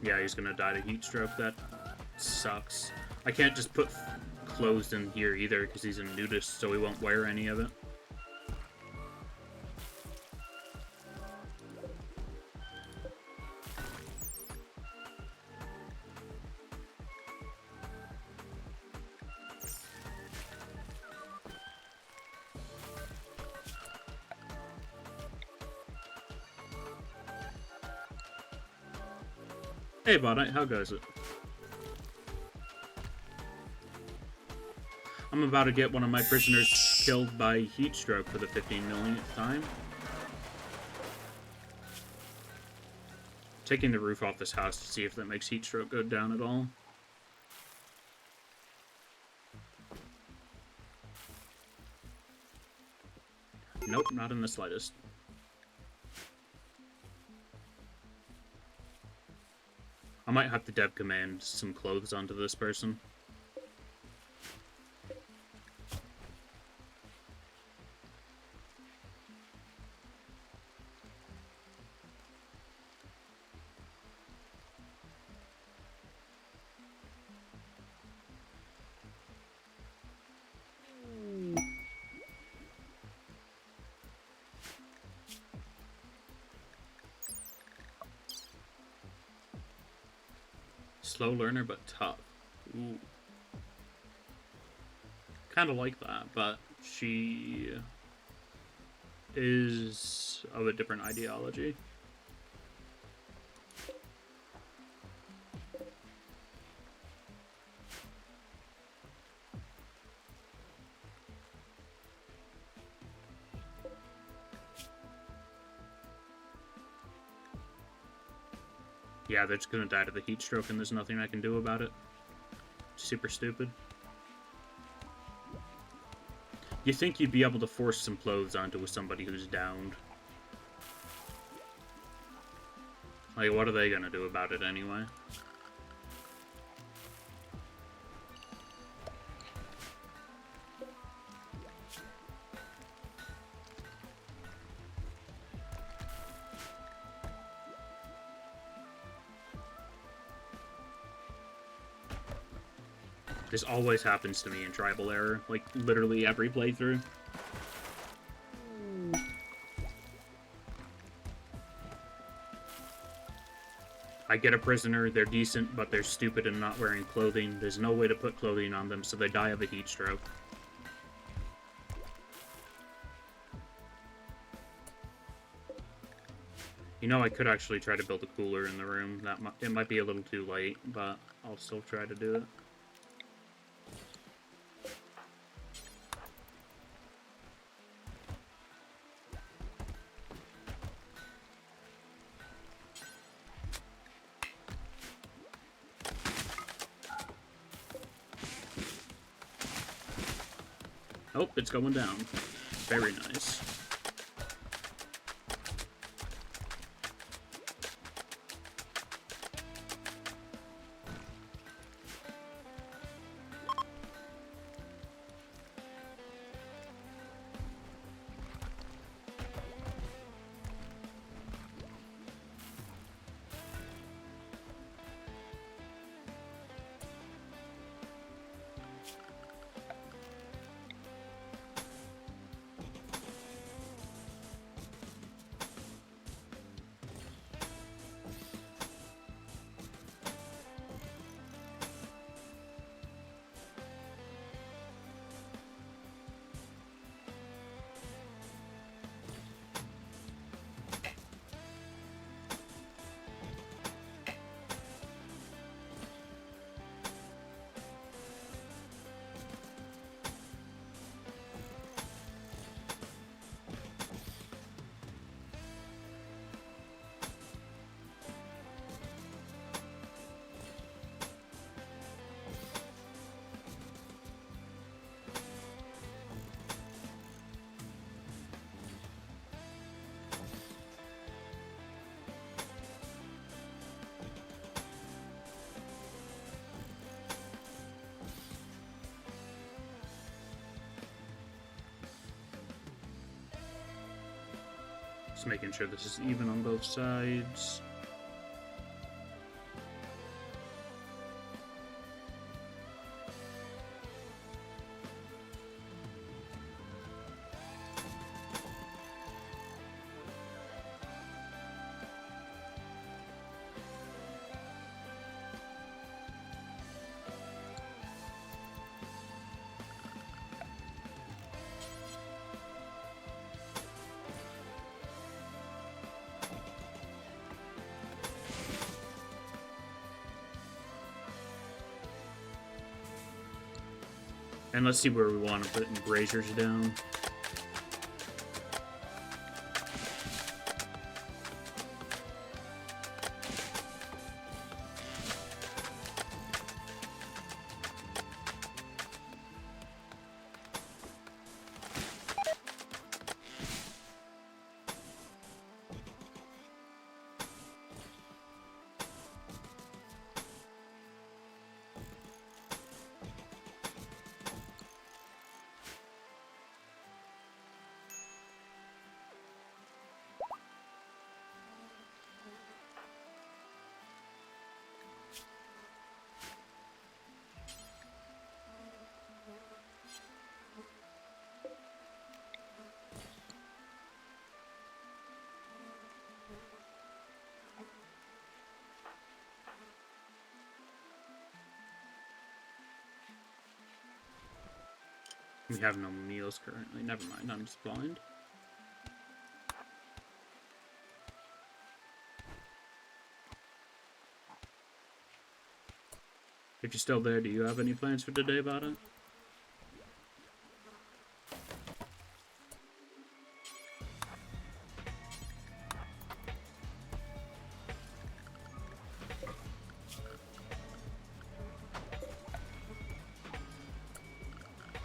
Yeah, he's gonna die to heat stroke. That sucks. I can't just put clothes in here either because he's a nudist, so he won't wear any of it. Hey, bud, how goes it? I'm about to get one of my prisoners killed by heat stroke for the 15 millionth time. Taking the roof off this house to see if that makes heat stroke go down at all. Nope, not in the slightest. I might have to dev command some clothes onto this person. Slow learner, but tough. Ooh. Kind of like that, but she is of a different ideology. Yeah, they're just gonna die to the heat stroke and there's nothing I can do about it. Super stupid. You think you'd be able to force some clothes onto somebody who's downed. Like, what are they gonna do about it anyway? This always happens to me in Tribal Error, like, literally every playthrough. I get a prisoner, they're decent, but they're stupid and not wearing clothing. There's no way to put clothing on them, so they die of a heat stroke. You know, I could actually try to build a cooler in the room. It might be a little too late, but I'll still try to do it. Oh, it's going down. Very nice. Just making sure this is even on both sides. And let's see where we want to put braziers down. We have no meals currently. Never mind, I'm just blind. If you're still there, do you have any plans for today about it?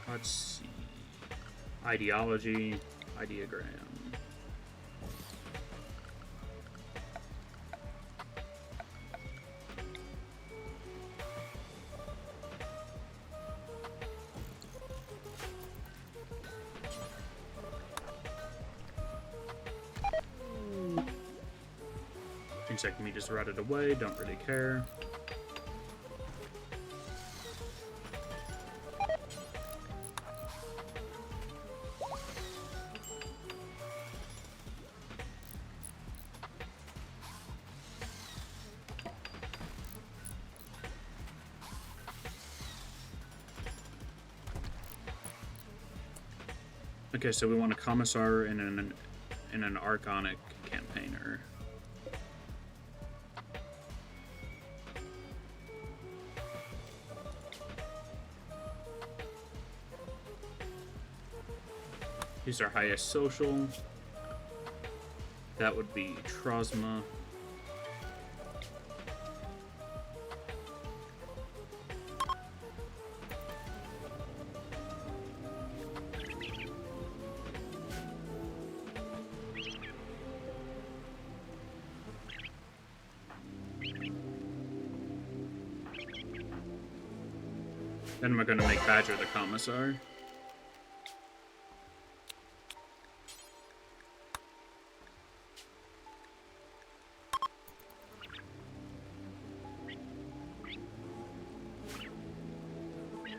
Let's see. Ideology, ideogram. Seems like me just routed away, don't really care. Okay, so we want a commissar and an archonic campaigner. He's our highest social. That would be Trosma. Then we're going to make Badger the commissar.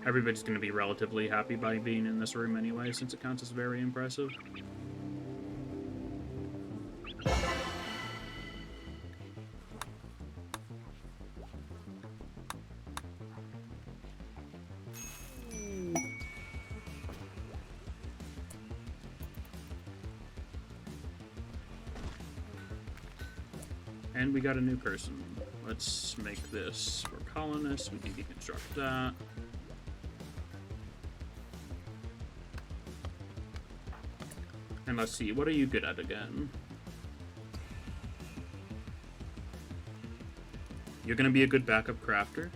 Everybody's going to be relatively happy by being in this room anyway, since it counts as very impressive. And we got a new person. Let's make this for colonists. We can deconstruct that. And let's see, what are you good at again? You're gonna be a good backup crafter.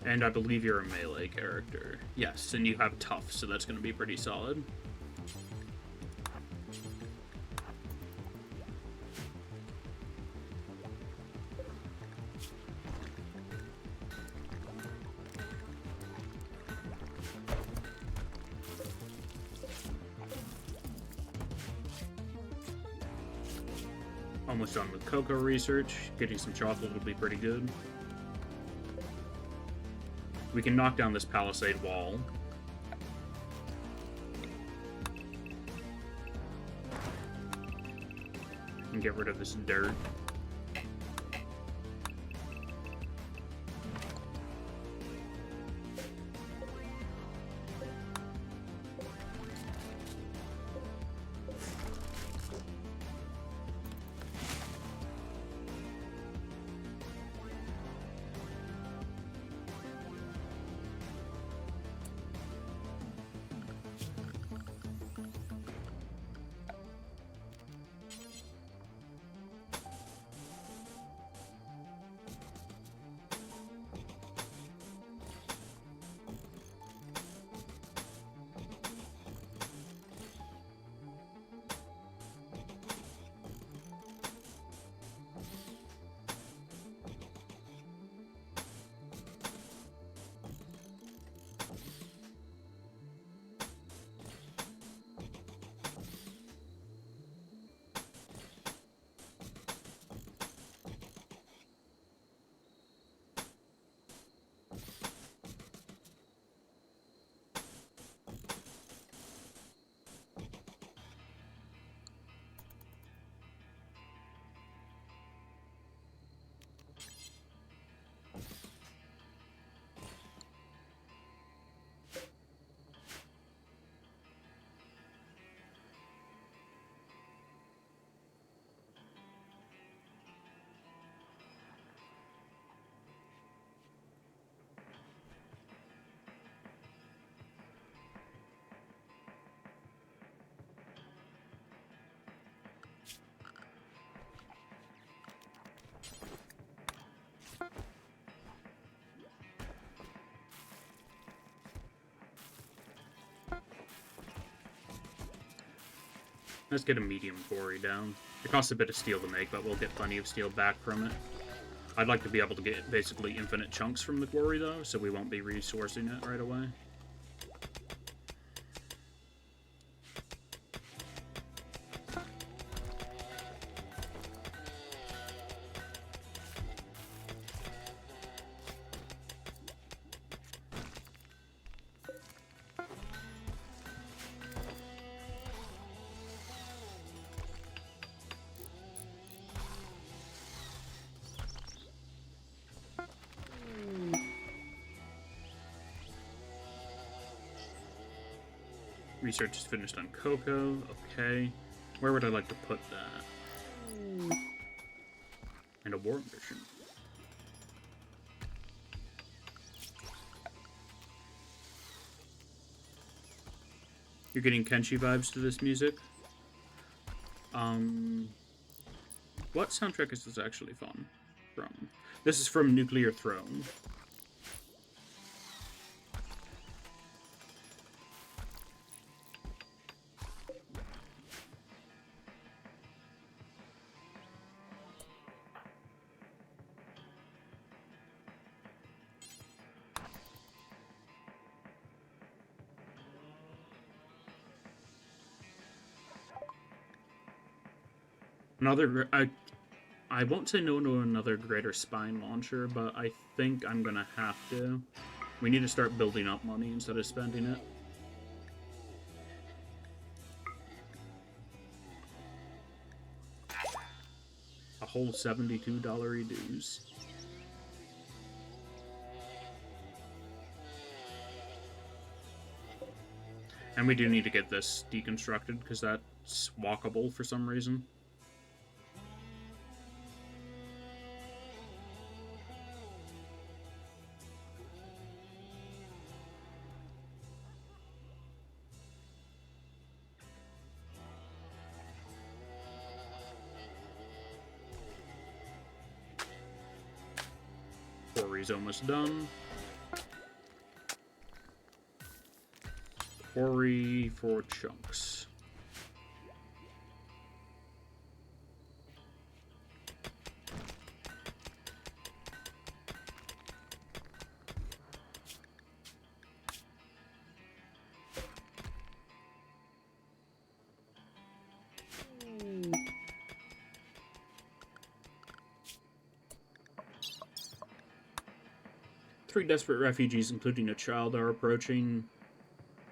And I believe you're a melee character. Yes, and you have tough, so that's gonna be pretty solid. Almost done with cocoa research. Getting some chocolate will be pretty good. We can knock down this palisade wall. And get rid of this dirt. Let's get a medium quarry down. It costs a bit of steel to make, but we'll get plenty of steel back from it. I'd like to be able to get basically infinite chunks from the quarry, though, so we won't be resourcing it right away. Research is finished on cocoa. Okay. Where would I like to put that? And a war ambition. You're getting Kenshi vibes to this music? What soundtrack is this actually from? This is from Nuclear Throne. Another, I won't say no to another Greater Spine launcher, but I think I'm gonna have to. We need to start building up money instead of spending it. A whole $72 dues. And we do need to get this deconstructed, because that's walkable for some reason. Quarry's almost done. Quarry for chunks. three desperate refugees, including a child, are approaching.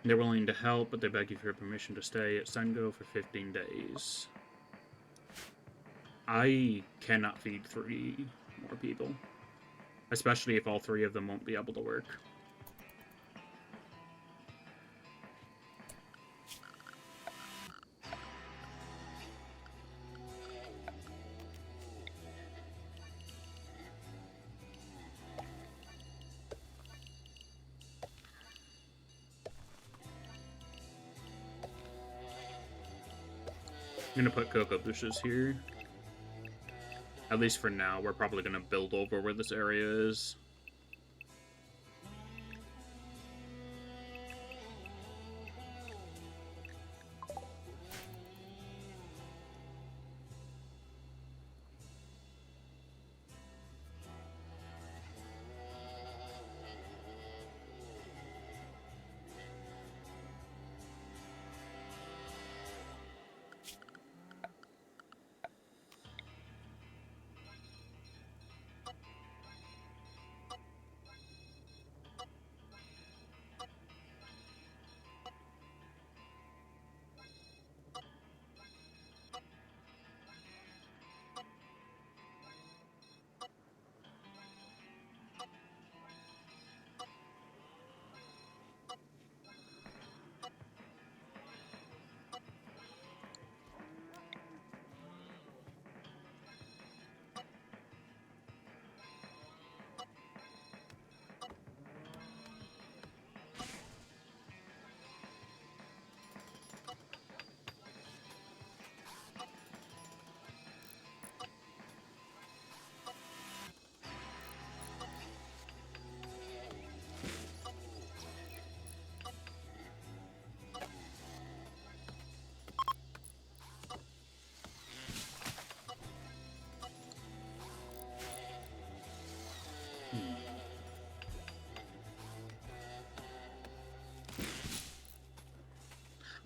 They're willing to help, but they beg you for permission to stay at Sengo for 15 days. I cannot feed 3 more people. Especially if all 3 of them won't be able to work. I'm gonna put cocoa bushes here. At least for now, we're probably gonna build over where this area is.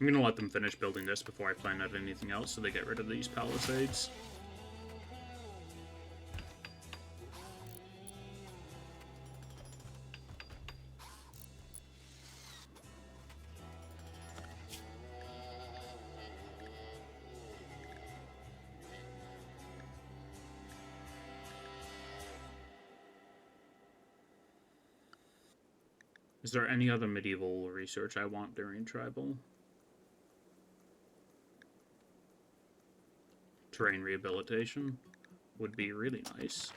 I'm gonna let them finish building this before I plan out anything else so they get rid of these palisades. Is there any other medieval research I want during tribal? Terrain rehabilitation would be really nice.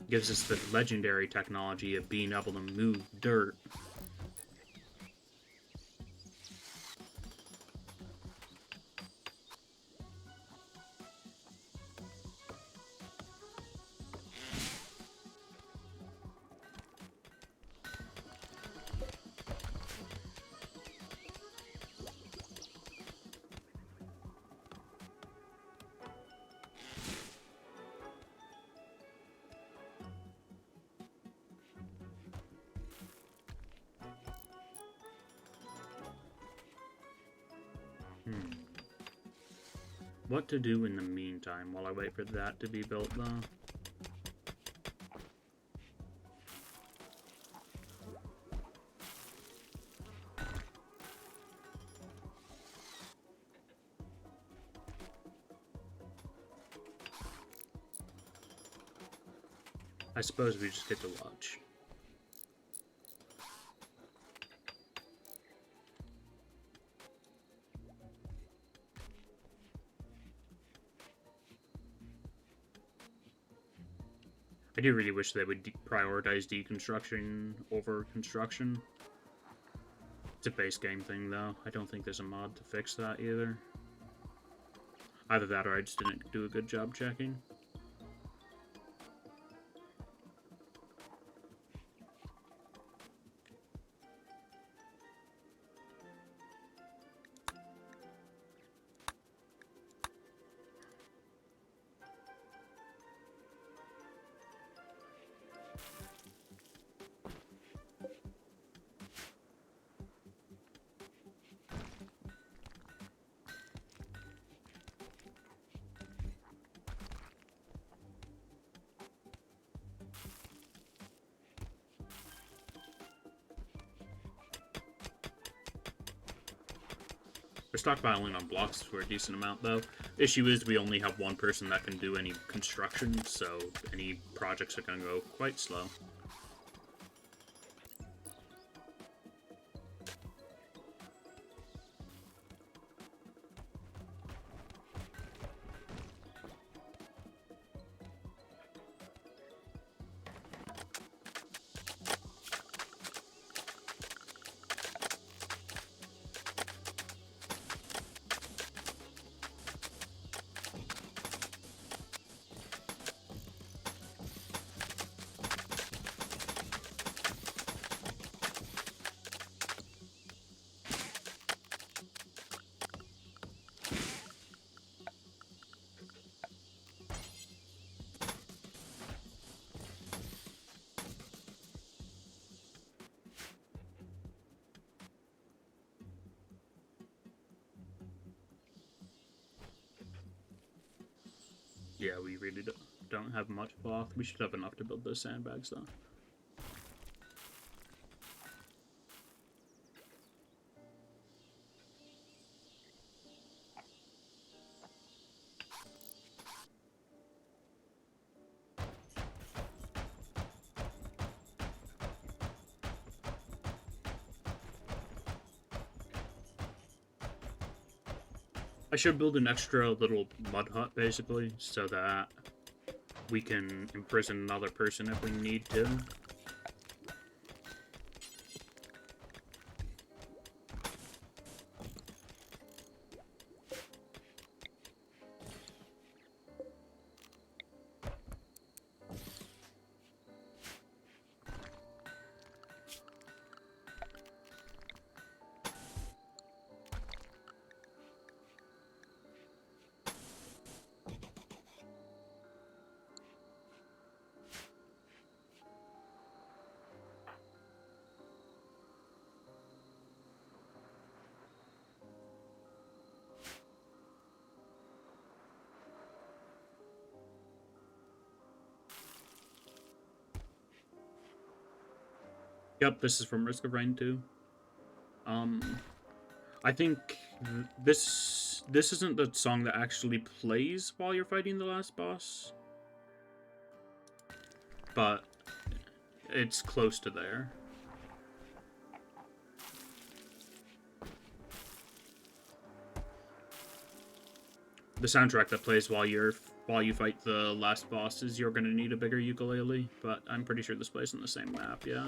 Gives us the legendary technology of being able to move dirt. What to do in the meantime while I wait for that to be built, though? I suppose we just get to watch. I do really wish they would prioritize deconstruction over construction. It's a base game thing, though. I don't think there's a mod to fix that either. Either that or I just didn't do a good job checking. We're stockpiling on blocks for a decent amount, though. Issue is we only have one person that can do any construction, so any projects are going to go quite slow. Yeah, we really don't have much cloth. We should have enough to build those sandbags, though. I should build an extra little mud hut, basically, so that we can imprison another person if we need to. Yep, this is from Risk of Rain 2. I think this isn't the song that actually plays while you're fighting the last boss, but it's close to there. The soundtrack that plays while you fight the last boss is You're Gonna Need a Bigger Ukulele, but I'm pretty sure this plays on the same map, yeah.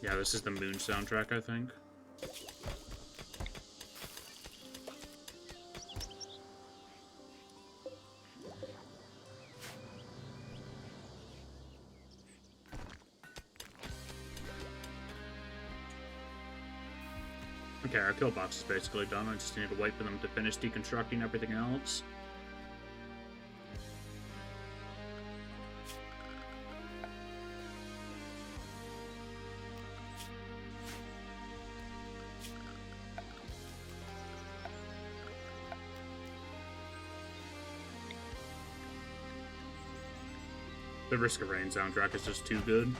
Yeah, this is the Moon soundtrack, I think. Okay, our kill box is basically done. I just need to wait for them to finish deconstructing everything else. The Risk of Rain soundtrack is just too good.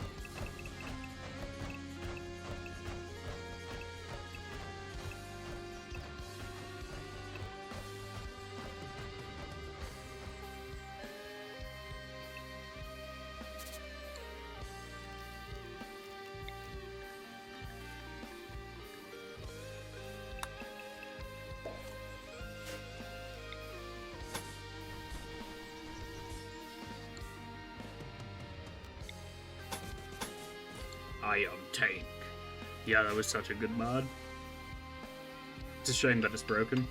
Ion Tank. Yeah, that was such a good mod. It's a shame that it's broken.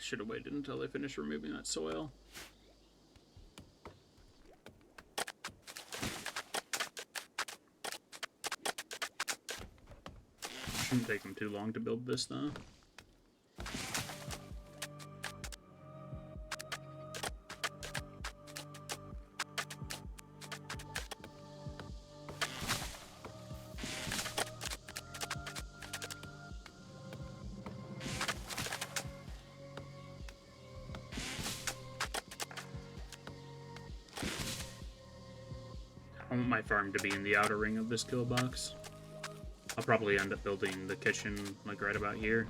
Should have waited until they finished removing that soil. Shouldn't take them too long to build this, though. I want my farm to be in the outer ring of this kill box. I'll probably end up building the kitchen, like, right about here.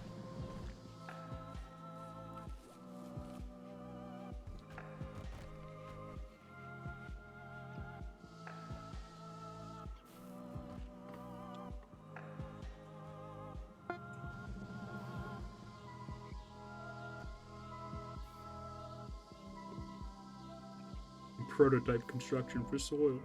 Prototype construction for soil.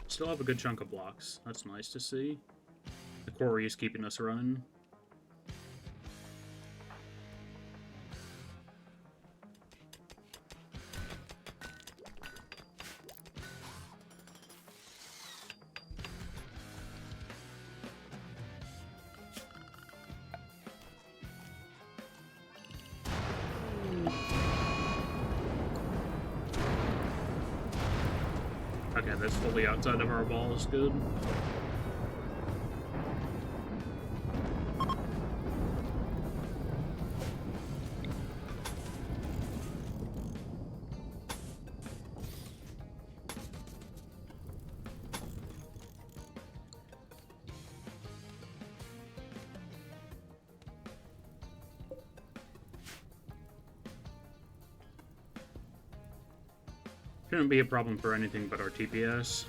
Still have a good chunk of blocks. That's nice to see. The quarry is keeping us running. Yeah, that's fully outside of our ball is good. Shouldn't be a problem for anything but our TPS.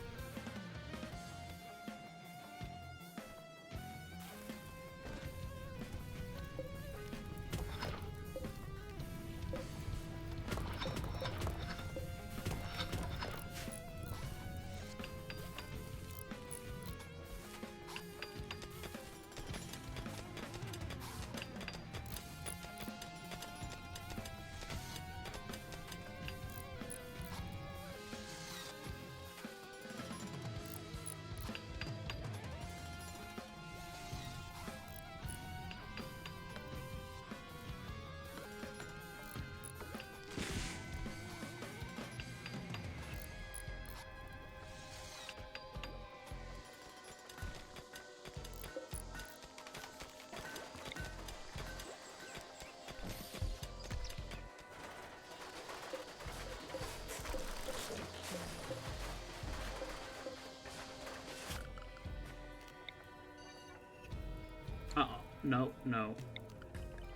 Uh-oh. No, no.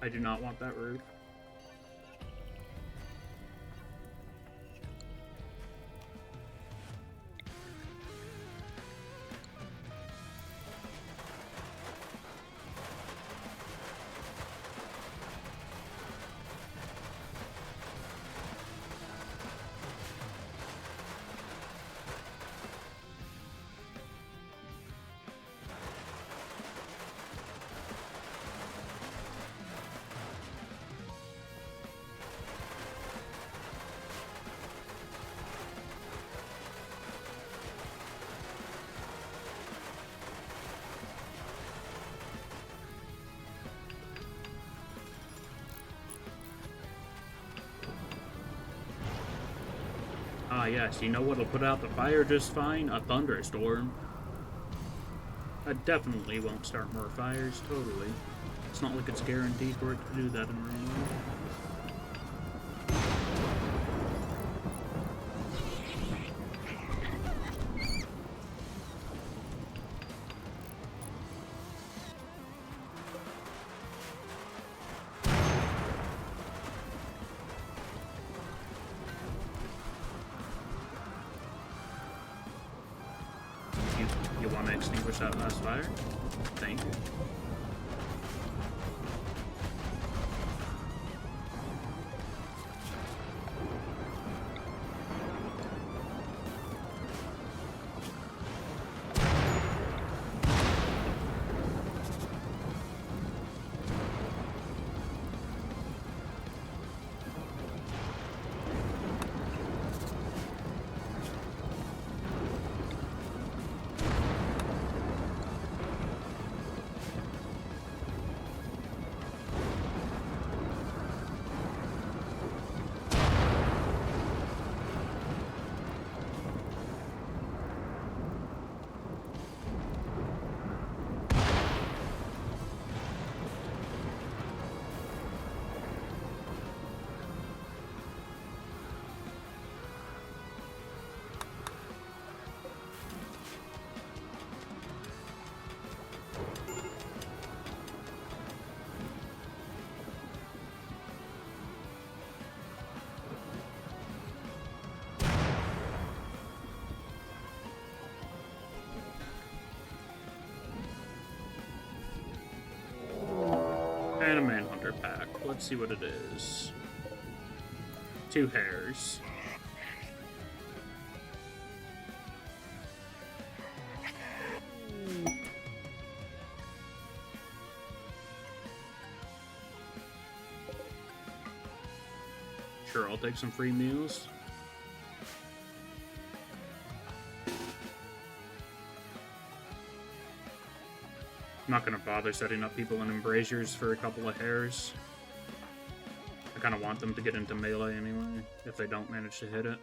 I do not want that roof. Ah, yes, you know what'll put out the fire just fine? A thunderstorm. I definitely won't start more fires, totally. It's not like it's guaranteed for it to do that in real life. You want to extinguish that last fire? Thank you. And a Manhunter pack. Let's see what it is. 2 hairs. Sure, I'll take some free meals. I'm not gonna bother setting up people in embrasures for a couple of hairs. I kind of want them to get into melee anyway, if they don't manage to hit it.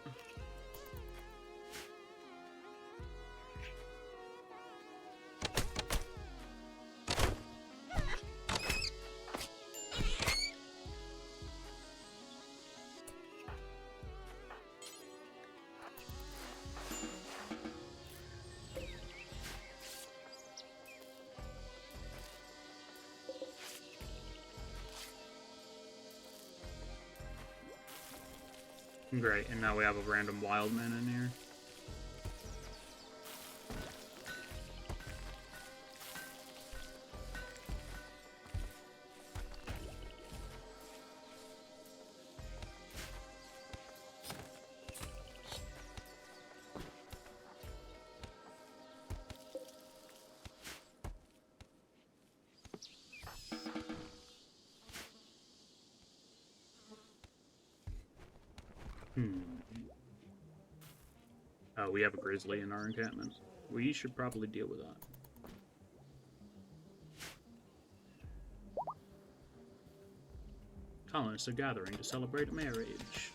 Great, and now we have a random wildman in here. Oh, we have a grizzly in our encampment. We should probably deal with that. Colonists are gathering to celebrate a marriage.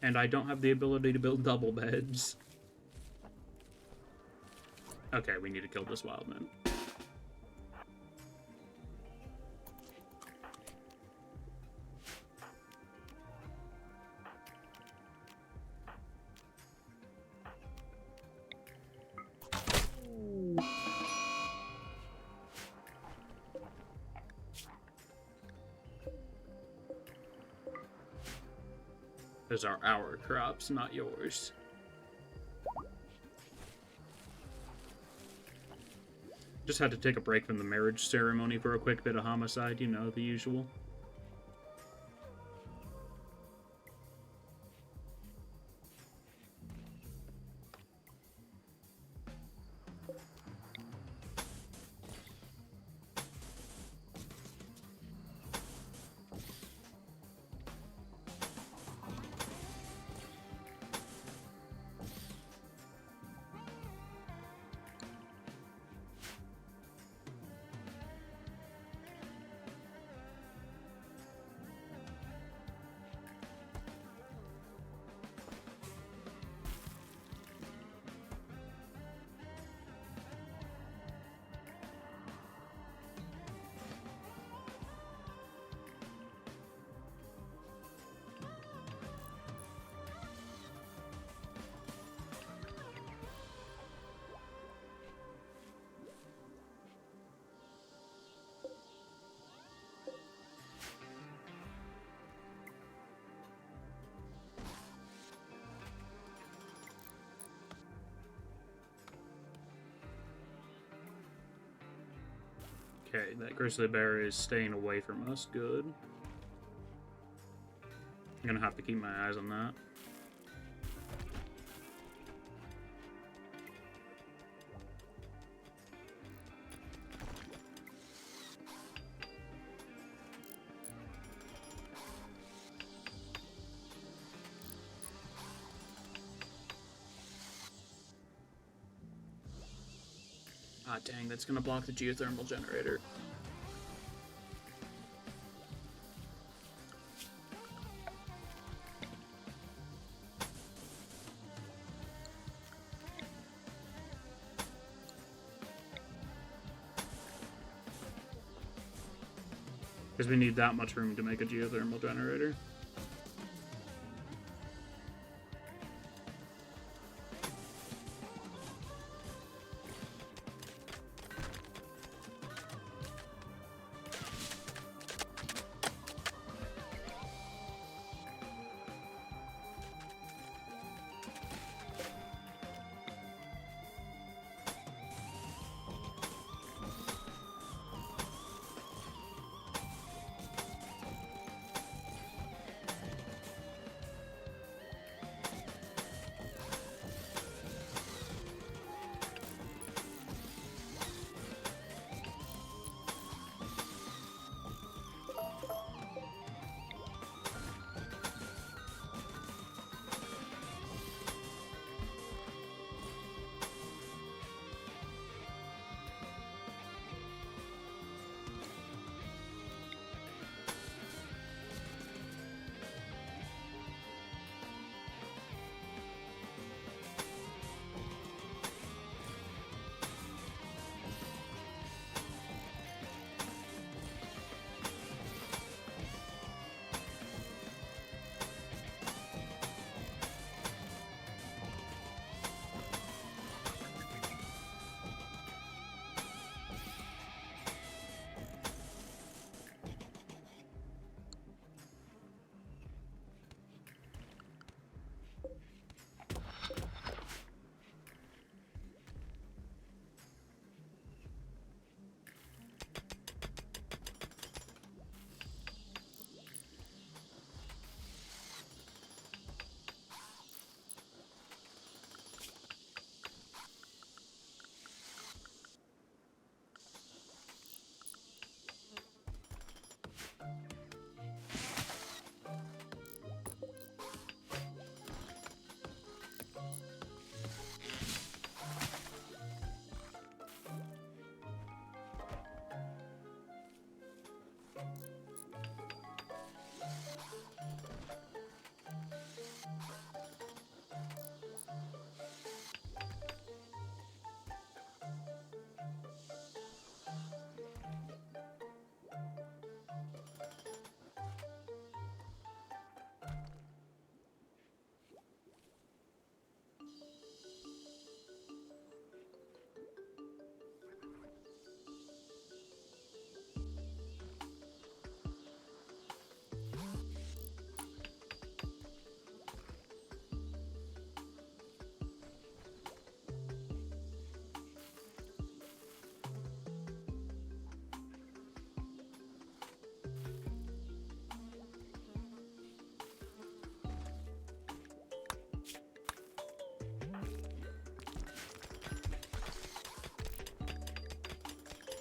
And I don't have the ability to build double beds. Okay, we need to kill this wildman. Those are our crops, not yours. Just had to take a break from the marriage ceremony for a quick bit of homicide, you know, the usual. Okay, that grizzly bear is staying away from us. Good. I'm gonna have to keep my eyes on that. Ah, dang, that's gonna block the geothermal generator. Because we need that much room to make a geothermal generator.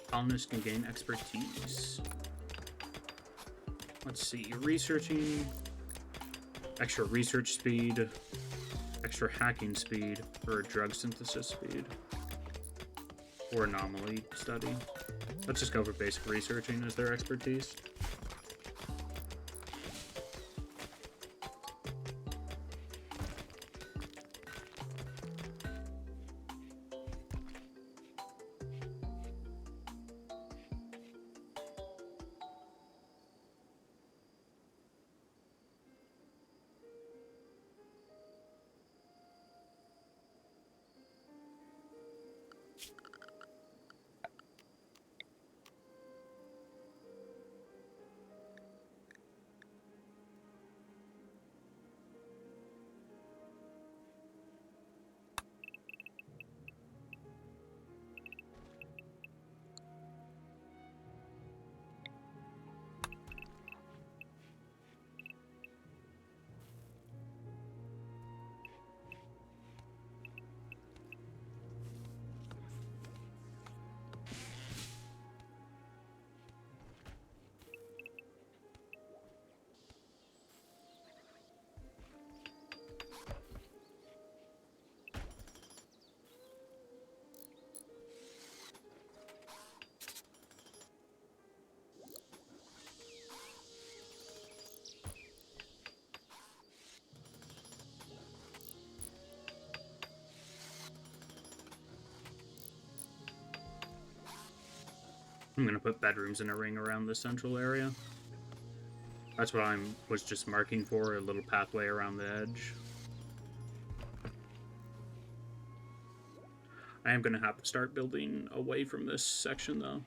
Colonists can gain expertise. Let's see, researching, extra research speed, extra hacking speed, or drug synthesis speed, or anomaly study. Let's just go for basic researching as their expertise. I'm gonna put bedrooms in a ring around the central area. That's what I was just marking for, a little pathway around the edge. I am gonna have to start building away from this section, though.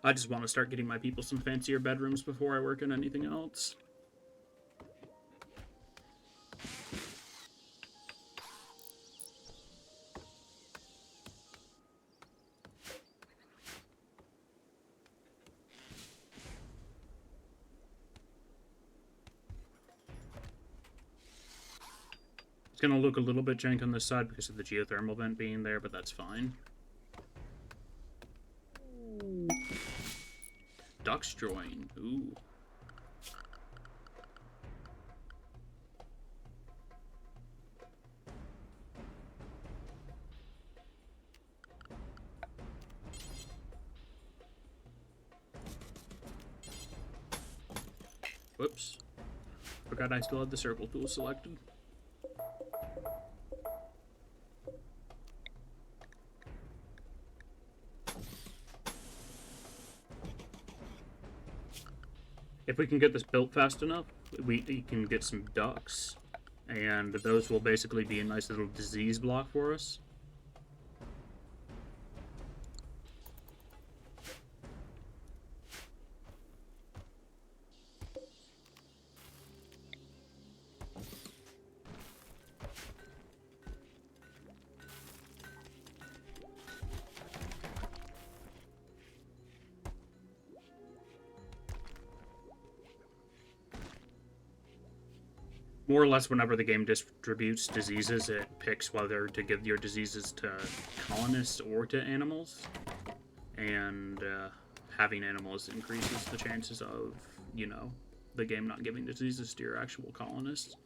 I just want to start getting my people some fancier bedrooms before I work on anything else. It's gonna look a little bit jank on this side because of the geothermal vent being there, but that's fine. Ducks join. Ooh. Whoops. Forgot I still had the circle tool selected. If we can get this built fast enough, we can get some ducks. And those will basically be a nice little disease block for us. More or less, whenever the game distributes diseases, it picks whether to give your diseases to colonists or to animals. And having animals increases the chances of, you know, the game not giving diseases to your actual colonists.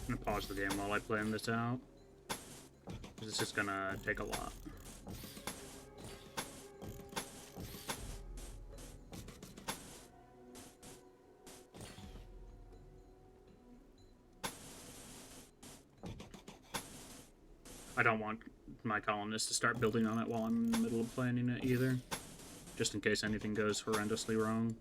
I'm gonna pause the game while I plan this out. It's just gonna take a lot. I don't want my colonists to start building on it while I'm in the middle of planning it either. Just in case anything goes horrendously wrong.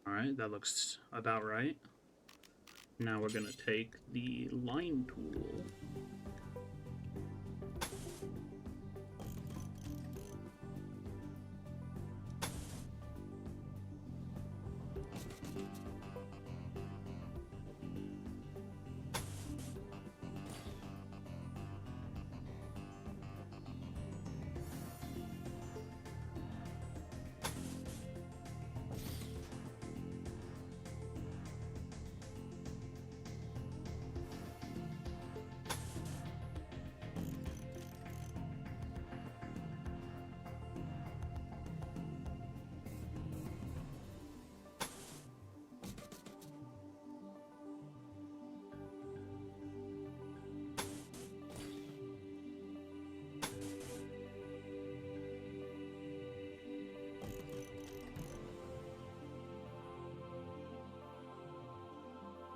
Alright, that looks about right. Now we're going to take the line tool.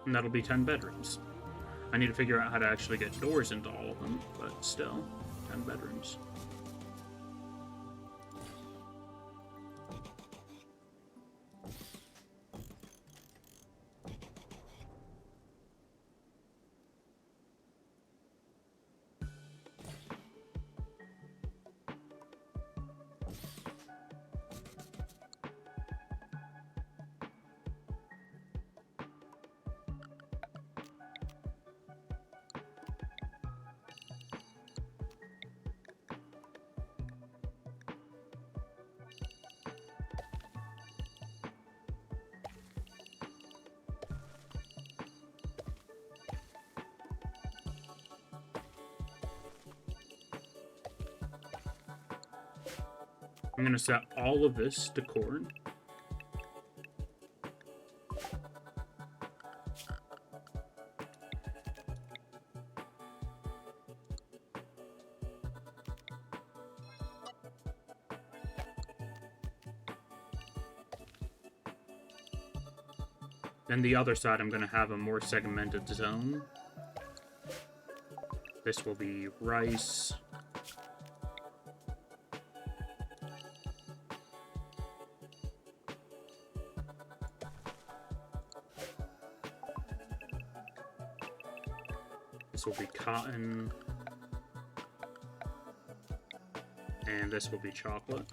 And that'll be 10 bedrooms. I need to figure out how to actually get doors into all of them, but still, 10 bedrooms. I'm going to set all of this to corn. Then the other side, I'm going to have a more segmented zone. This will be rice. This will be cotton. And this will be chocolate.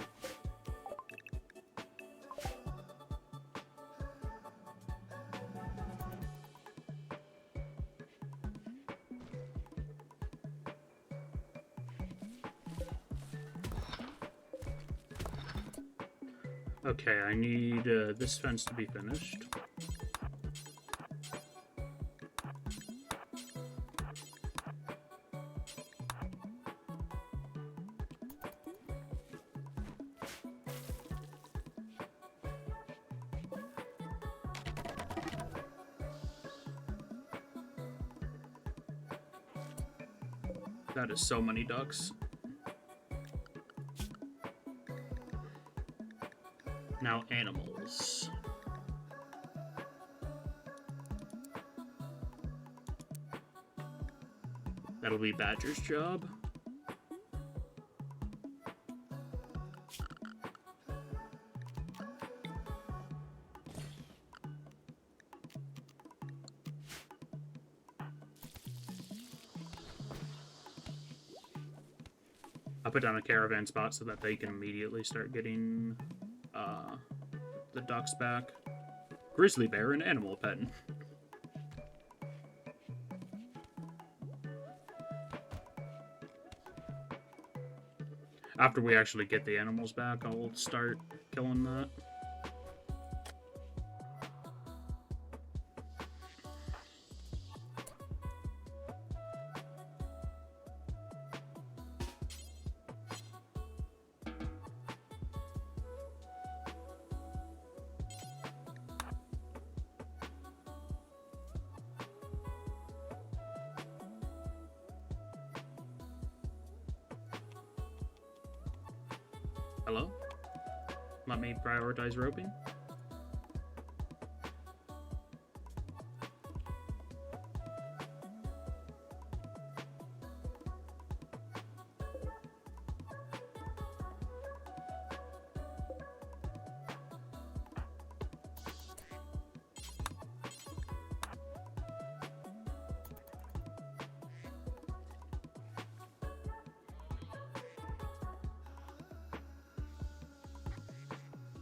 Okay, I need this fence to be finished. That is so many ducks. Now animals. That'll be Badger's job. I'll put down a caravan spot so that they can immediately start getting the ducks back. Grizzly bear and animal pet. After we actually get the animals back, I'll start killing that. Hello? Let me prioritize roping.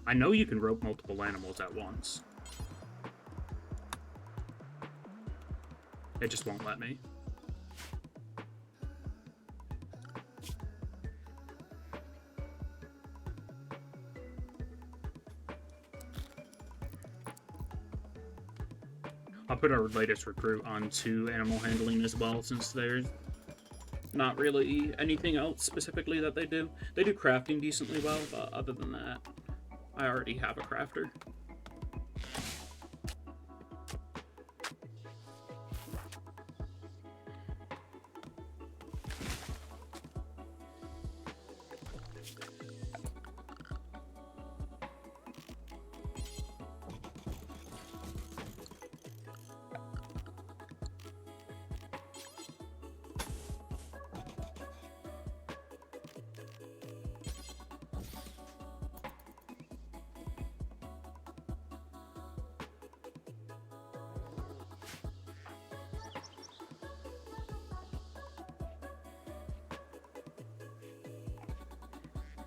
I know you can rope multiple animals at once. It just won't let me. I'll put our latest recruit onto animal handling as well, since there's not really anything else specifically that they do. They do crafting decently well, but other than that, I already have a crafter.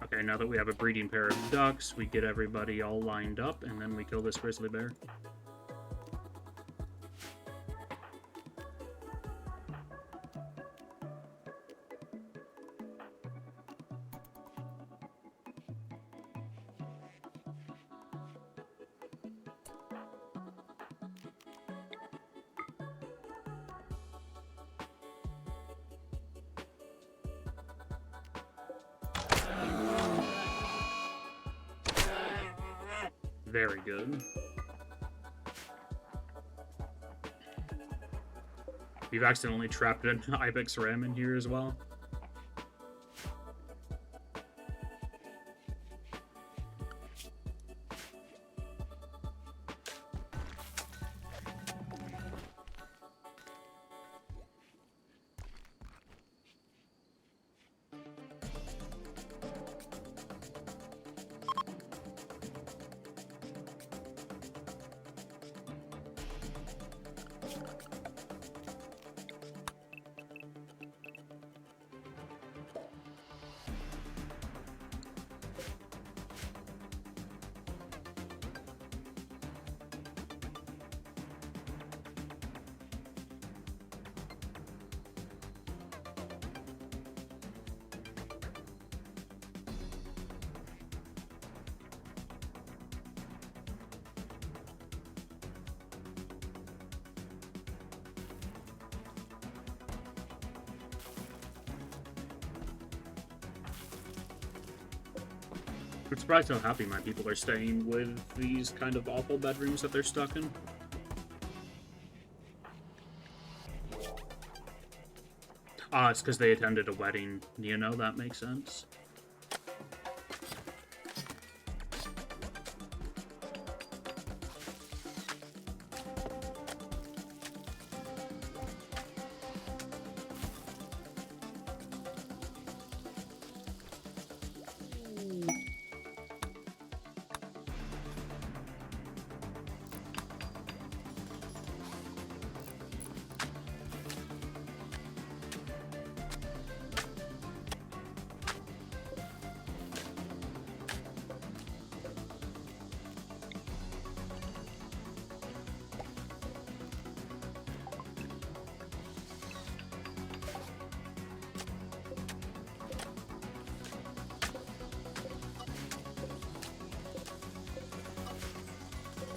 Okay, now that we have a breeding pair of ducks, we get everybody all lined up, and then we kill this grizzly bear. Very good. We've accidentally trapped an Ibex ram in here as well. I'm surprised how happy my people are staying with these kind of awful bedrooms that they're stuck in. Ah, it's because they attended a wedding. You know, that makes sense.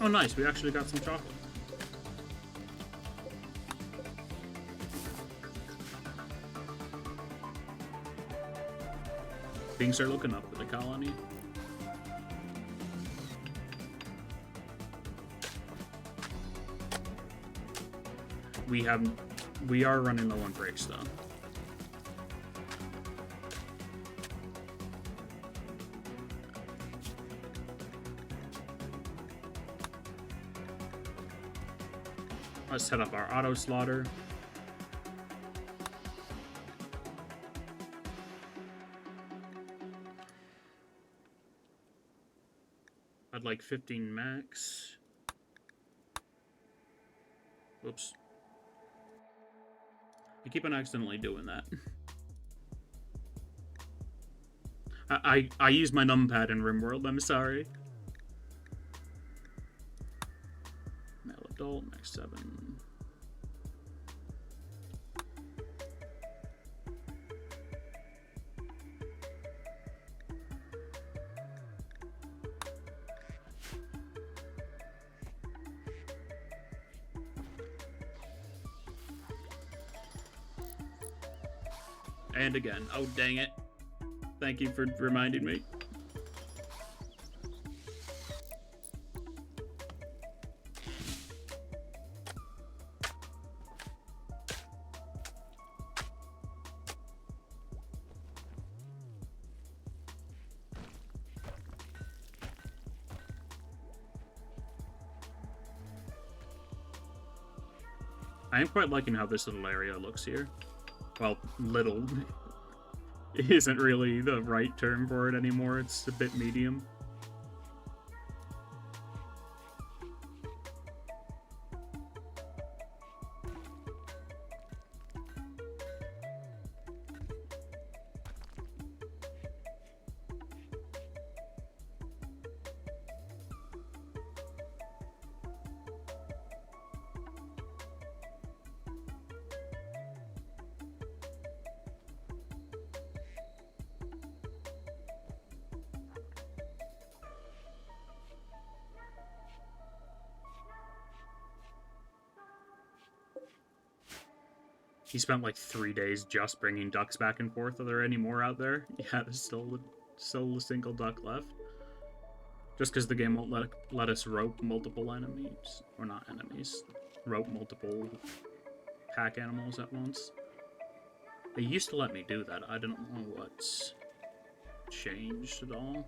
Oh, nice. We actually got some chocolate. Things are looking up for the colony. We are running low on bricks, though. Let's set up our auto slaughter. I'd like 15 max. Whoops. I keep on accidentally doing that. I use my numpad in RimWorld, I'm sorry. Male adult, max 7. And again. Oh, dang it. Thank you for reminding me. I am quite liking how this little area looks here. Well, little isn't really the right term for it anymore. It's a bit medium. He spent like 3 days just bringing ducks back and forth. Are there any more out there? Yeah, there's still a single duck left. Just because the game won't let us rope multiple enemies. Or not enemies. Rope multiple pack animals at once. They used to let me do that. I don't know what's changed at all.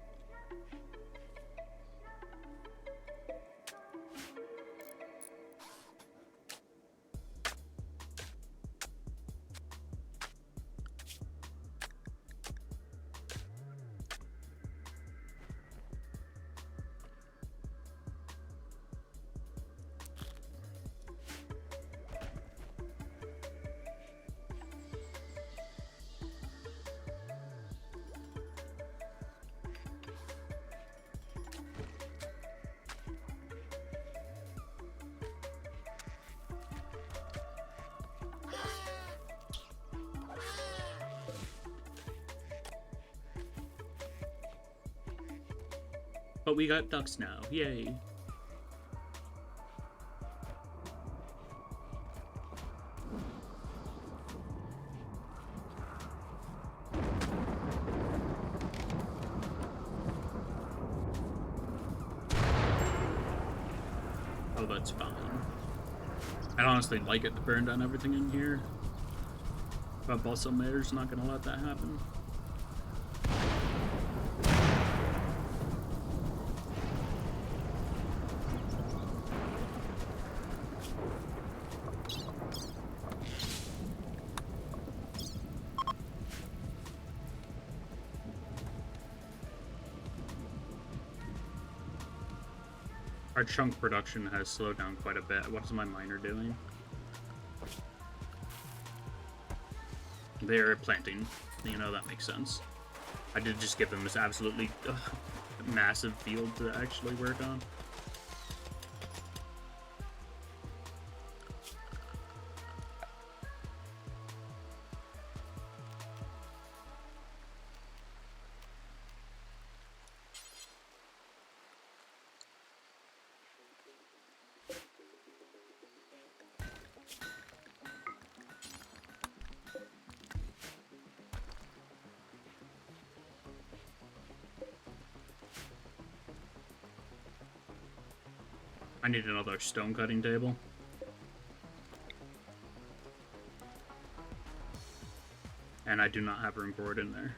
But we got ducks now. Yay. Oh, that's fine. I'd honestly like it to burn down everything in here. But Bossa Mayor's not gonna let that happen. Our chunk production has slowed down quite a bit. What's my miner doing? They're planting. You know, that makes sense. I did just give them this absolutely massive field to actually work on. I need another stone cutting table. And I do not have room for it in there.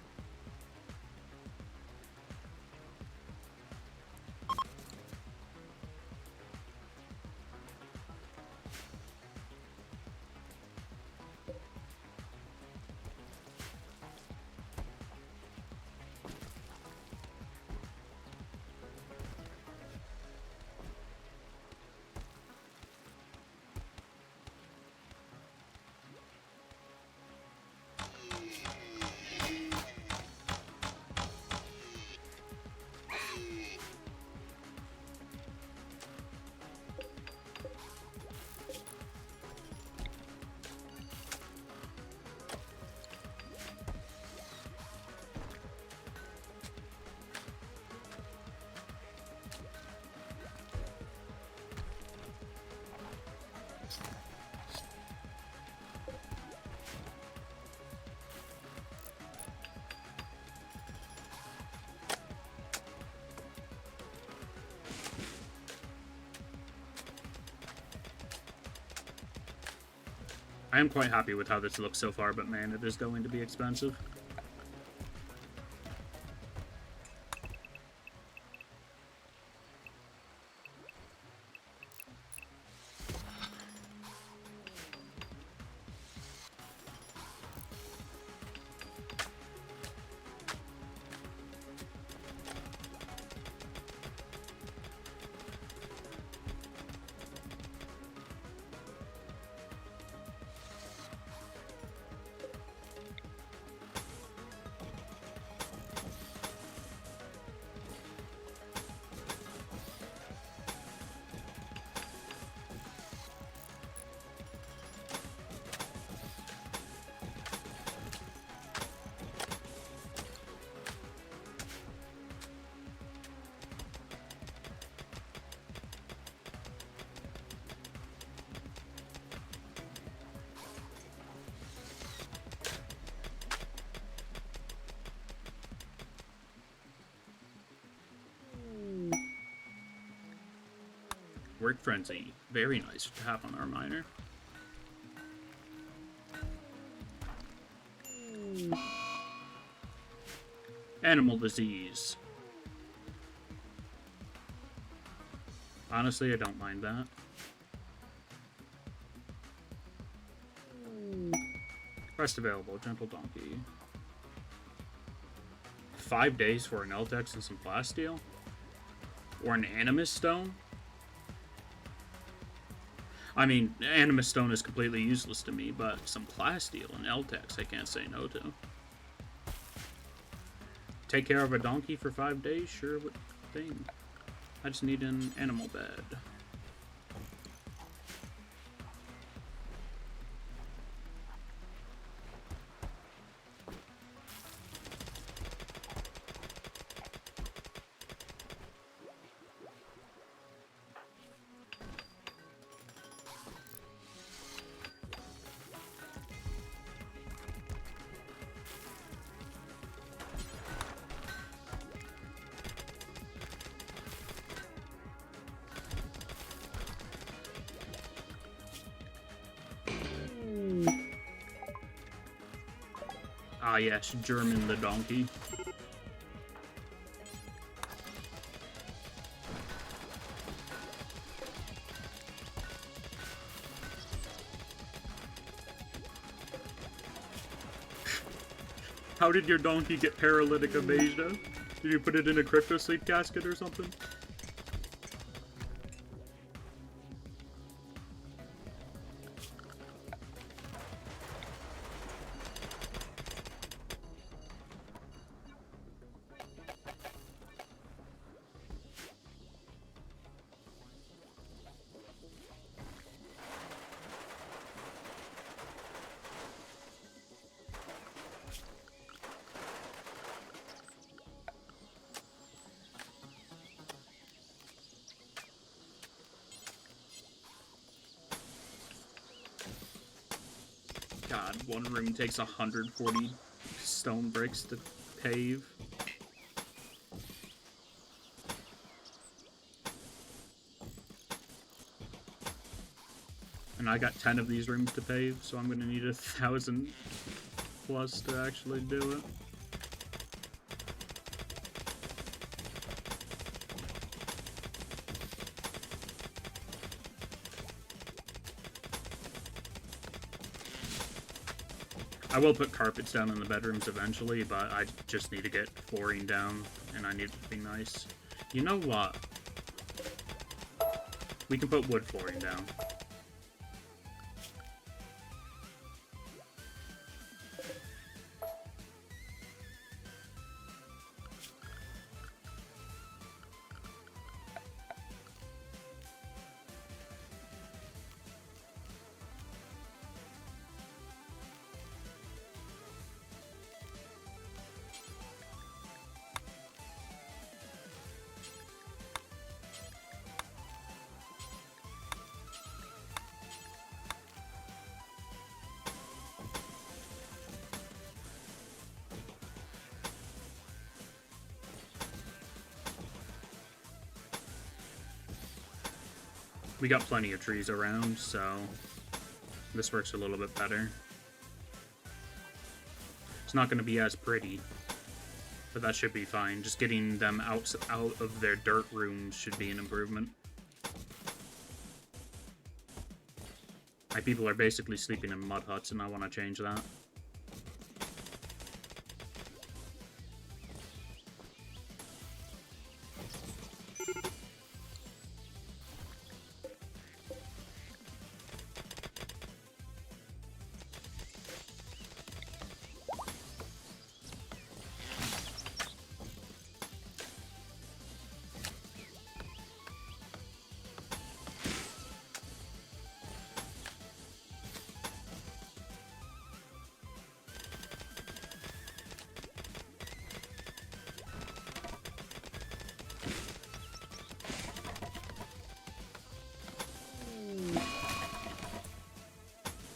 I am quite happy with how this looks so far, but man, it is going to be expensive. Work Frenzy. Very nice to have on our miner. Animal disease. Honestly, I don't mind that. Rest available, Gentle Donkey. 5 days for an Eltex and some plasteel? Or an Animus Stone? I mean, Animus Stone is completely useless to me, but some plasteel and Eltex I can't say no to. Take care of a donkey for 5 days? Sure, what thing? I just need an animal bed. Ah yes, German the donkey. How did your donkey get paralytic amnesia? Did you put it in a crypto sleep casket or something? God, one room takes 140 stone bricks to pave. And I got 10 of these rooms to pave, so I'm gonna need 1,000 plus to actually do it. I will put carpets down in the bedrooms eventually, but I just need to get flooring down, and I need it to be nice. You know what? We can put wood flooring down. We got plenty of trees around, so this works a little bit better. It's not going to be as pretty, but that should be fine. Just getting them out of their dirt rooms should be an improvement. My people are basically sleeping in mud huts, and I want to change that.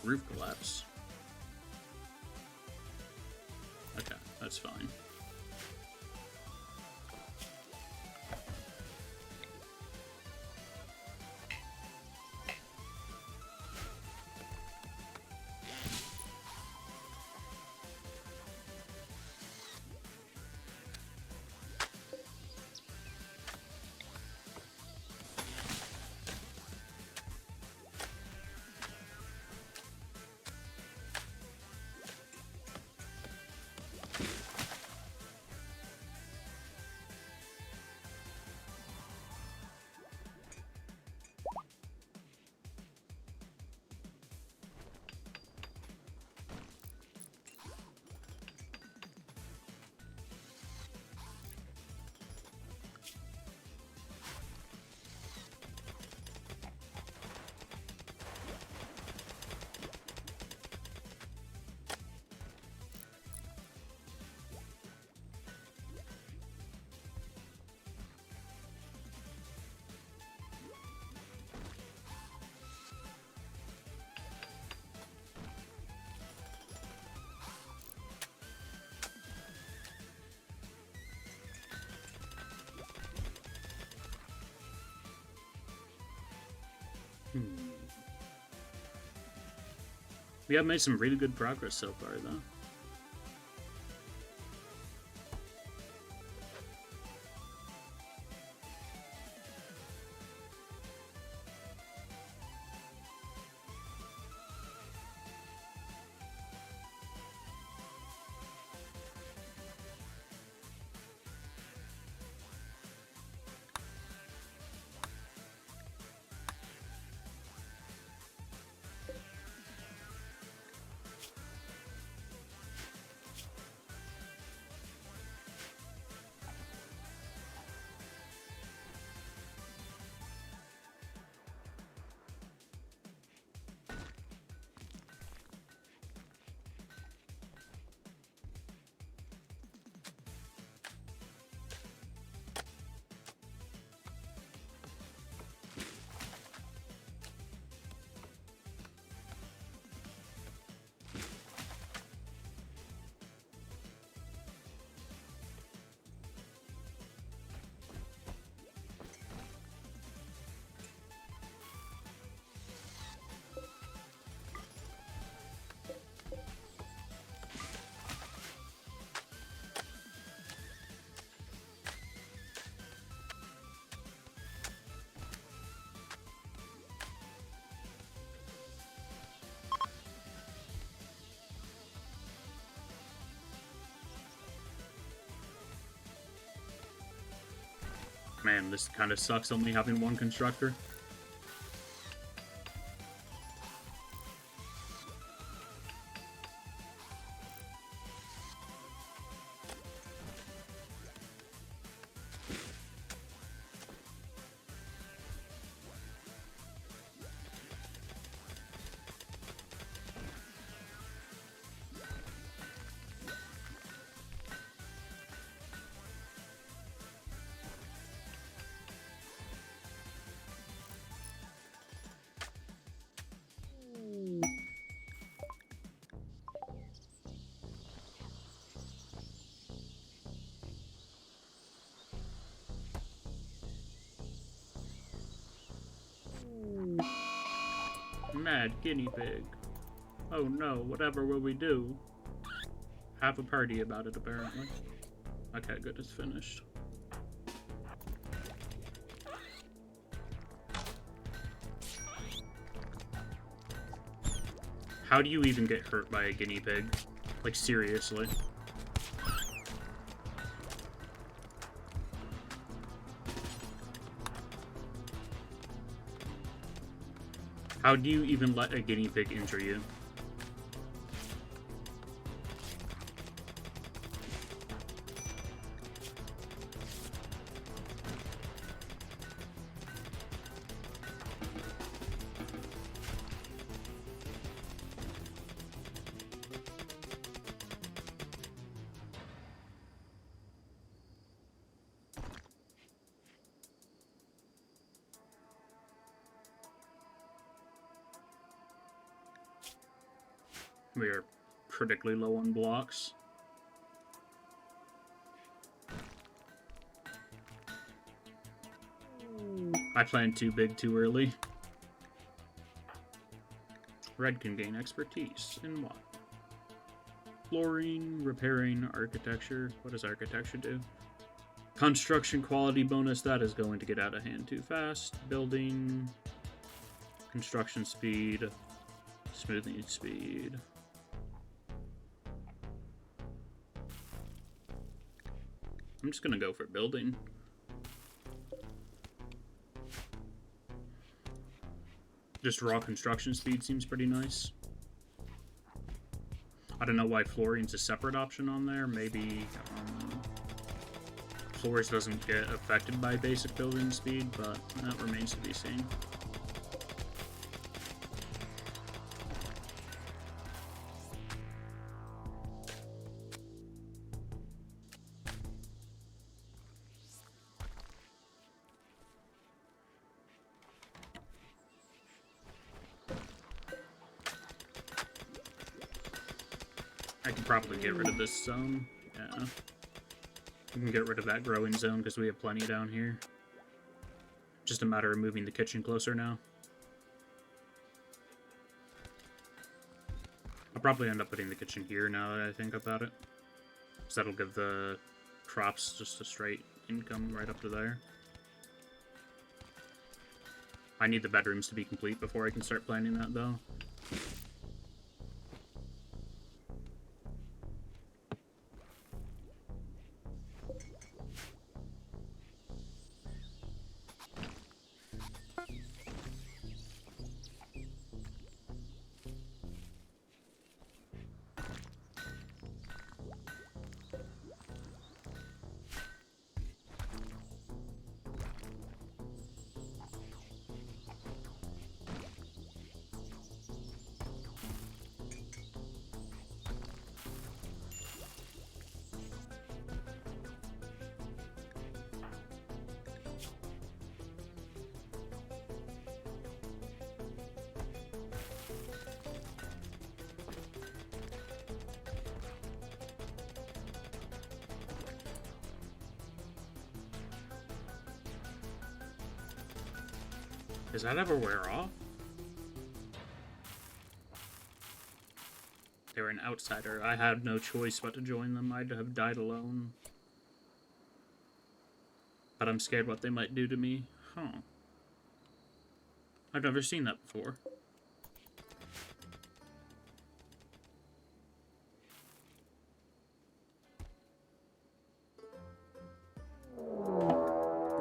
Roof collapse. Okay, that's fine. We have made some really good progress so far, though. Man, this kind of sucks only having one constructor. Mad guinea pig. Oh no, whatever will we do? Have a party about it, apparently. Okay, good, it's finished. How do you even get hurt by a guinea pig? Like, seriously. How do you even let a guinea pig injure you? We are critically low on blocks. I planned too big too early. Red can gain expertise in what? Flooring, repairing, architecture. What does architecture do? Construction quality bonus. That is going to get out of hand too fast. Building, construction speed, smoothing speed. I'm just gonna go for building. Just raw construction speed seems pretty nice. I don't know why flooring's a separate option on there. Maybe floors doesn't get affected by basic building speed, but that remains to be seen. I can probably get rid of this zone. Yeah. We can get rid of that growing zone because we have plenty down here. Just a matter of moving the kitchen closer now. I'll probably end up putting the kitchen here now that I think about it. Because that'll give the crops just a straight income right up to there. I need the bedrooms to be complete before I can start planning that, though. Does that ever wear off? They were an outsider. I had no choice but to join them. I'd have died alone. But I'm scared what they might do to me. Huh. I've never seen that before.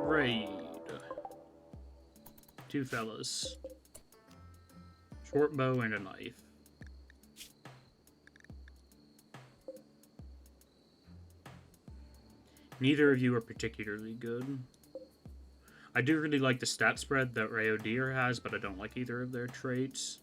Great. two fellas. Short bow and a knife. Neither of you are particularly good. I do really like the stat spread that Rayo Deer has, but I don't like either of their traits.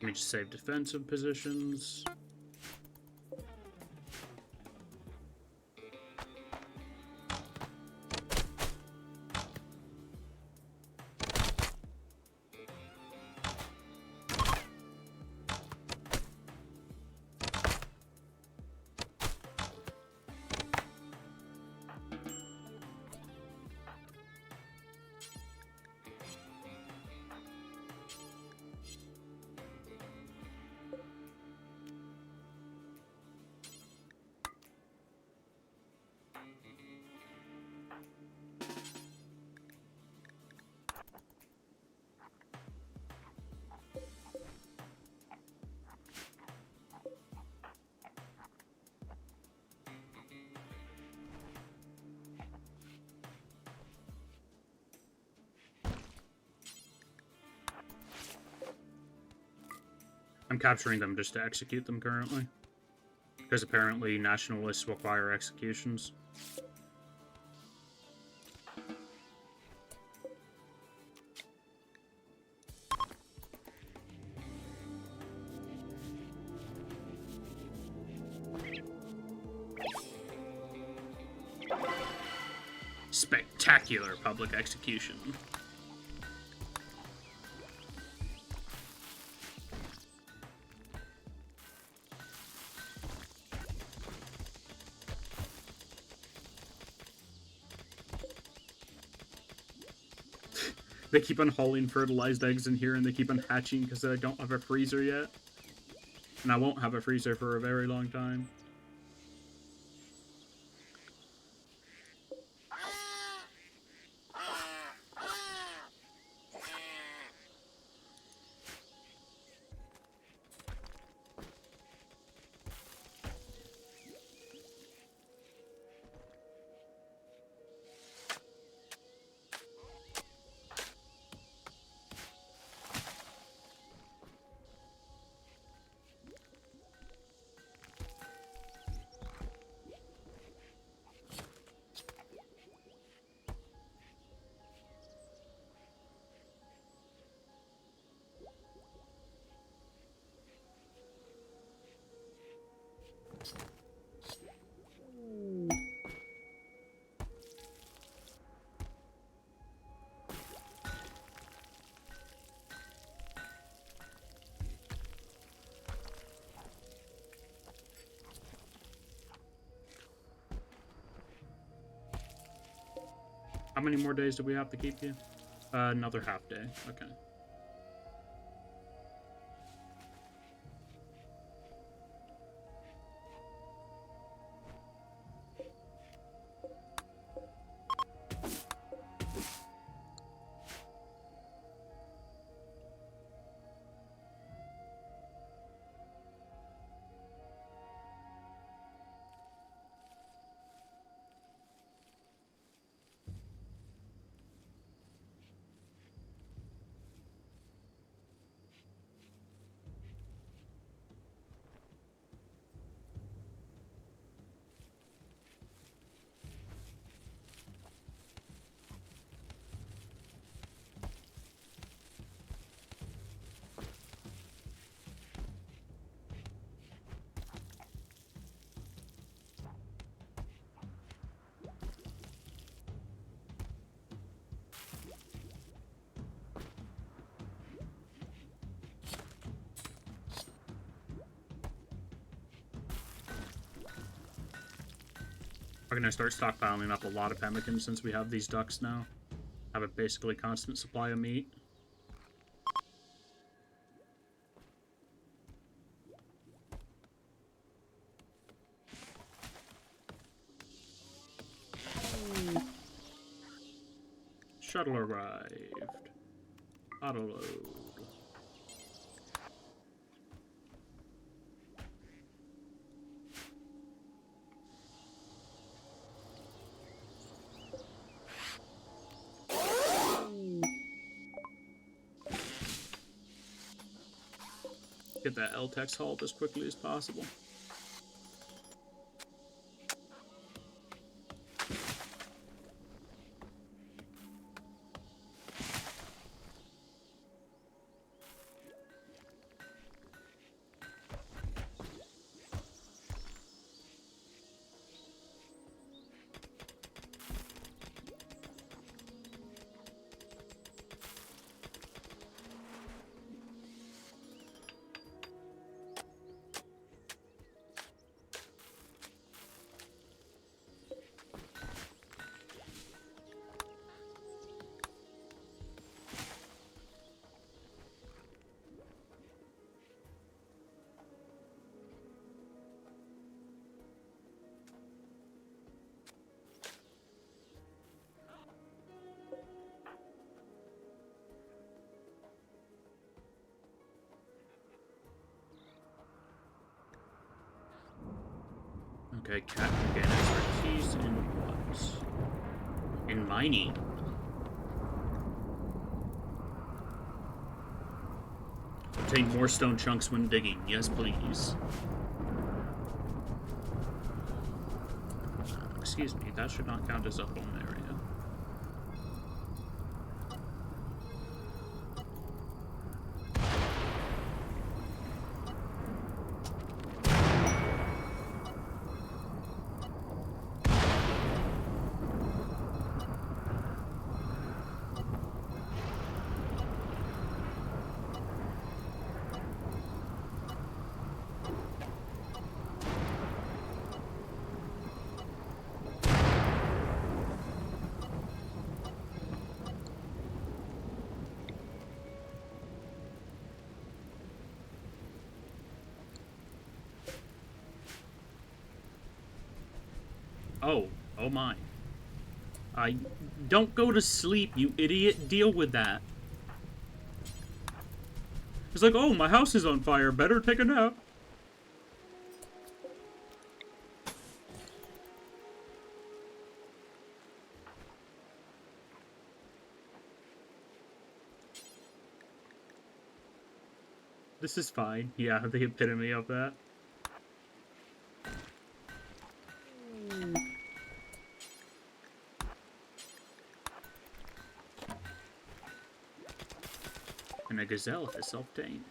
Let me just save defensive positions. I'm capturing them just to execute them currently. Because apparently nationalists require executions. Spectacular public execution. They keep on hauling fertilized eggs in here, and they keep on hatching because I don't have a freezer yet. And I won't have a freezer for a very long time. How many more days do we have to keep you? Another half day. Okay. We're gonna start stockpiling up a lot of pemmikins since we have these ducks now. Have a basically constant supply of meat. Shuttle arrived. Autoload. Get that LTEX hauled as quickly as possible. Okay, Cat can get expertise in what? In mining. Obtain more stone chunks when digging. Yes, please. Excuse me, that should not count as a home area. Oh my. Don't go to sleep, you idiot. Deal with that. It's like, oh, my house is on fire. Better take a nap. This is fine. Yeah, the epitome of that. And a gazelle is self-tamed.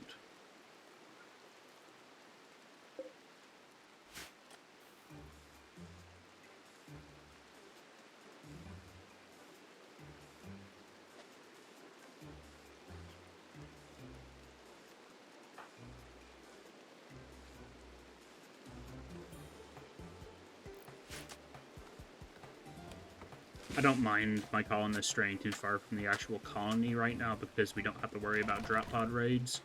I don't mind my colonists straying too far from the actual colony right now because we don't have to worry about drop pod raids.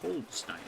Cold snipe.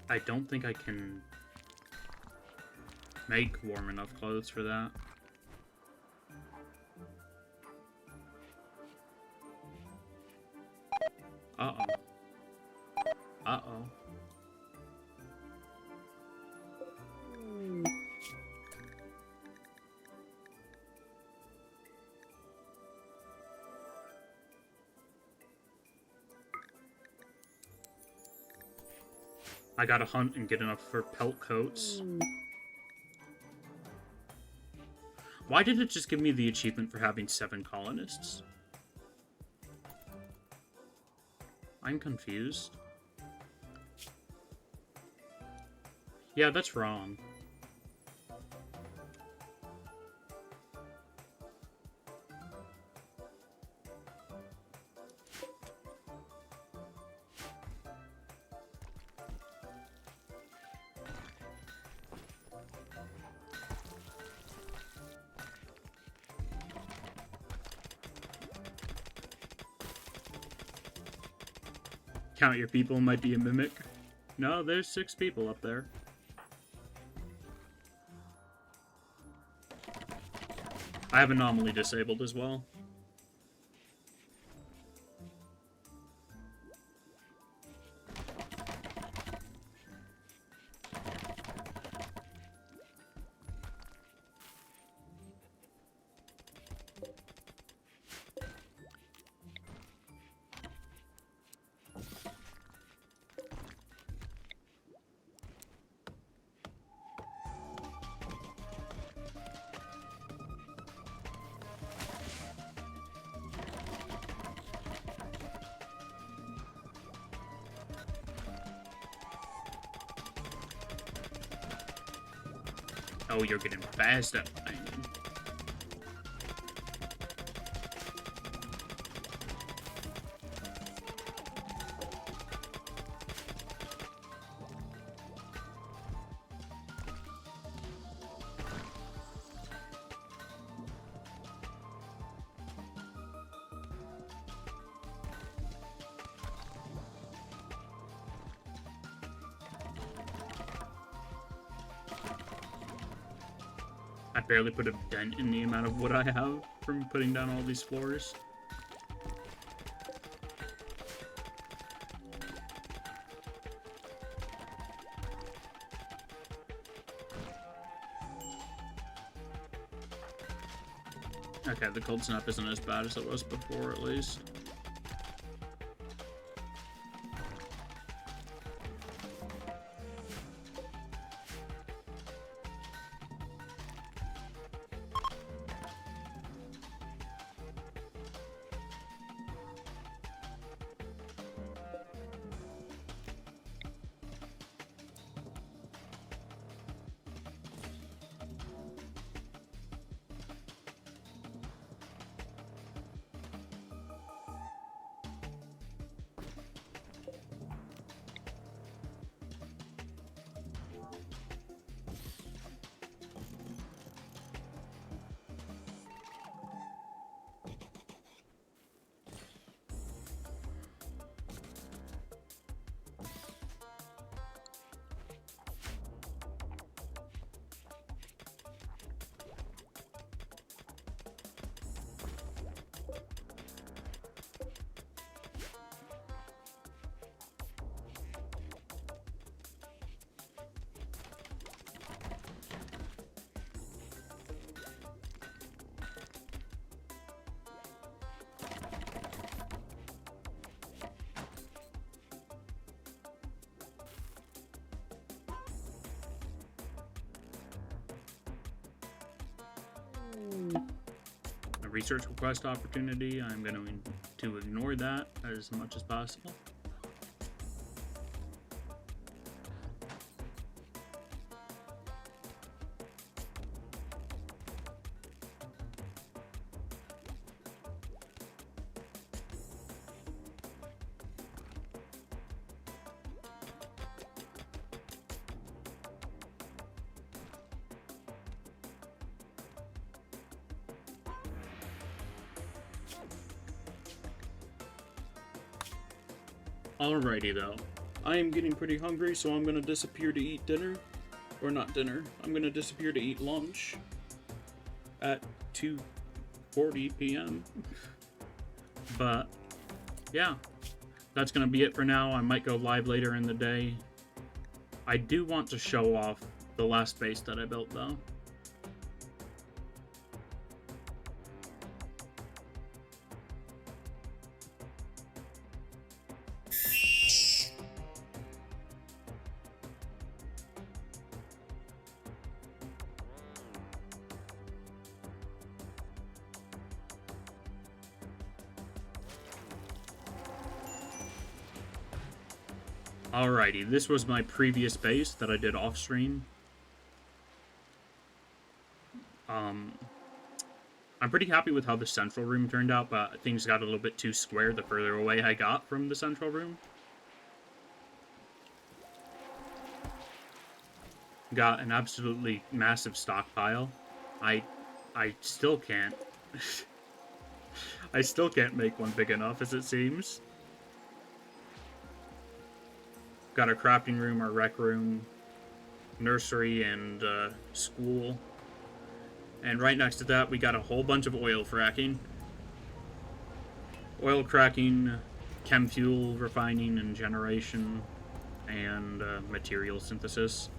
I don't think I can make warm enough clothes for that. Uh-oh. Uh-oh. I gotta hunt and get enough for pelt coats. Why did it just give me the achievement for having 7 colonists? I'm confused. Yeah, that's wrong. Count your people might be a mimic. No, there's 6 people up there. I have anomaly disabled as well. Oh, you're getting fast at finding. I barely put a dent in the amount of wood I have from putting down all these floors. Okay, the cold snap isn't as bad as it was before, at least. A research request opportunity, I'm going to ignore that as much as possible. Alrighty though. I am getting pretty hungry, so I'm gonna disappear to eat dinner. Or not dinner. I'm gonna disappear to eat lunch at 2:40 p.m. But, yeah. That's gonna be it for now. I might go live later in the day. I do want to show off the last base that I built, though. Alrighty, this was my previous base that I did off stream. I'm pretty happy with how the central room turned out, but things got a little bit too square the further away I got from the central room. Got an absolutely massive stockpile. I still can't. I still can't make one big enough, as it seems. Got a crafting room, our rec room, nursery, and school. And right next to that, we got a whole bunch of oil fracking. Oil cracking, chem fuel refining and generation, and material synthesis.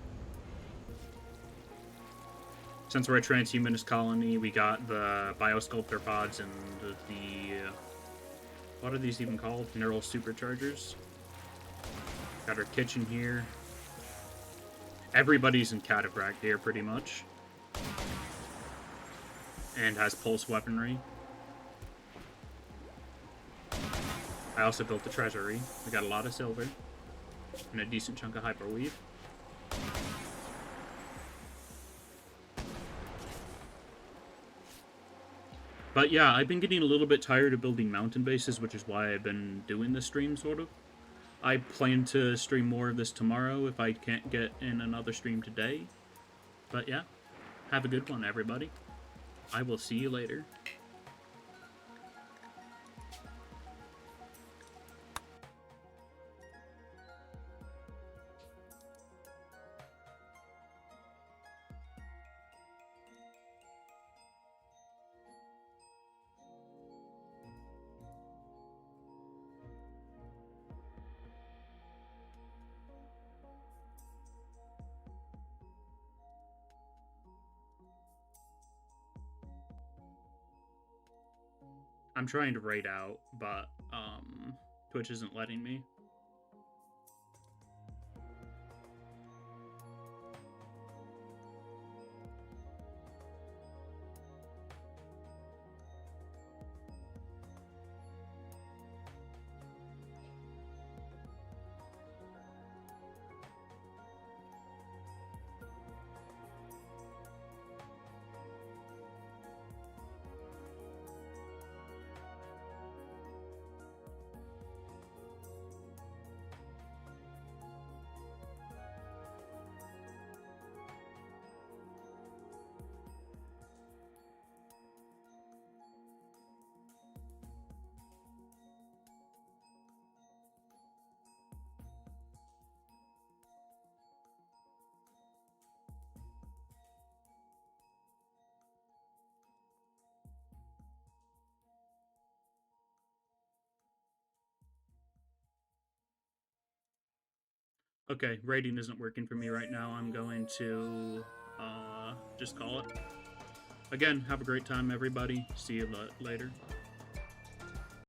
Since we're a transhumanist colony, we got the biosculptor pods and the what are these even called? Neural superchargers. Got our kitchen here. Everybody's in cataphract here, pretty much. And has pulse weaponry. I also built the treasury. We got a lot of silver. And a decent chunk of hyperweave. But yeah, I've been getting a little bit tired of building mountain bases, which is why I've been doing this stream, sort of. I plan to stream more of this tomorrow if I can't get in another stream today. But yeah, have a good one, everybody. I will see you later. I'm trying to raid out, but Twitch isn't letting me. Okay, raiding isn't working for me right now. I'm going to just call it. Again, have a great time, everybody. See you later.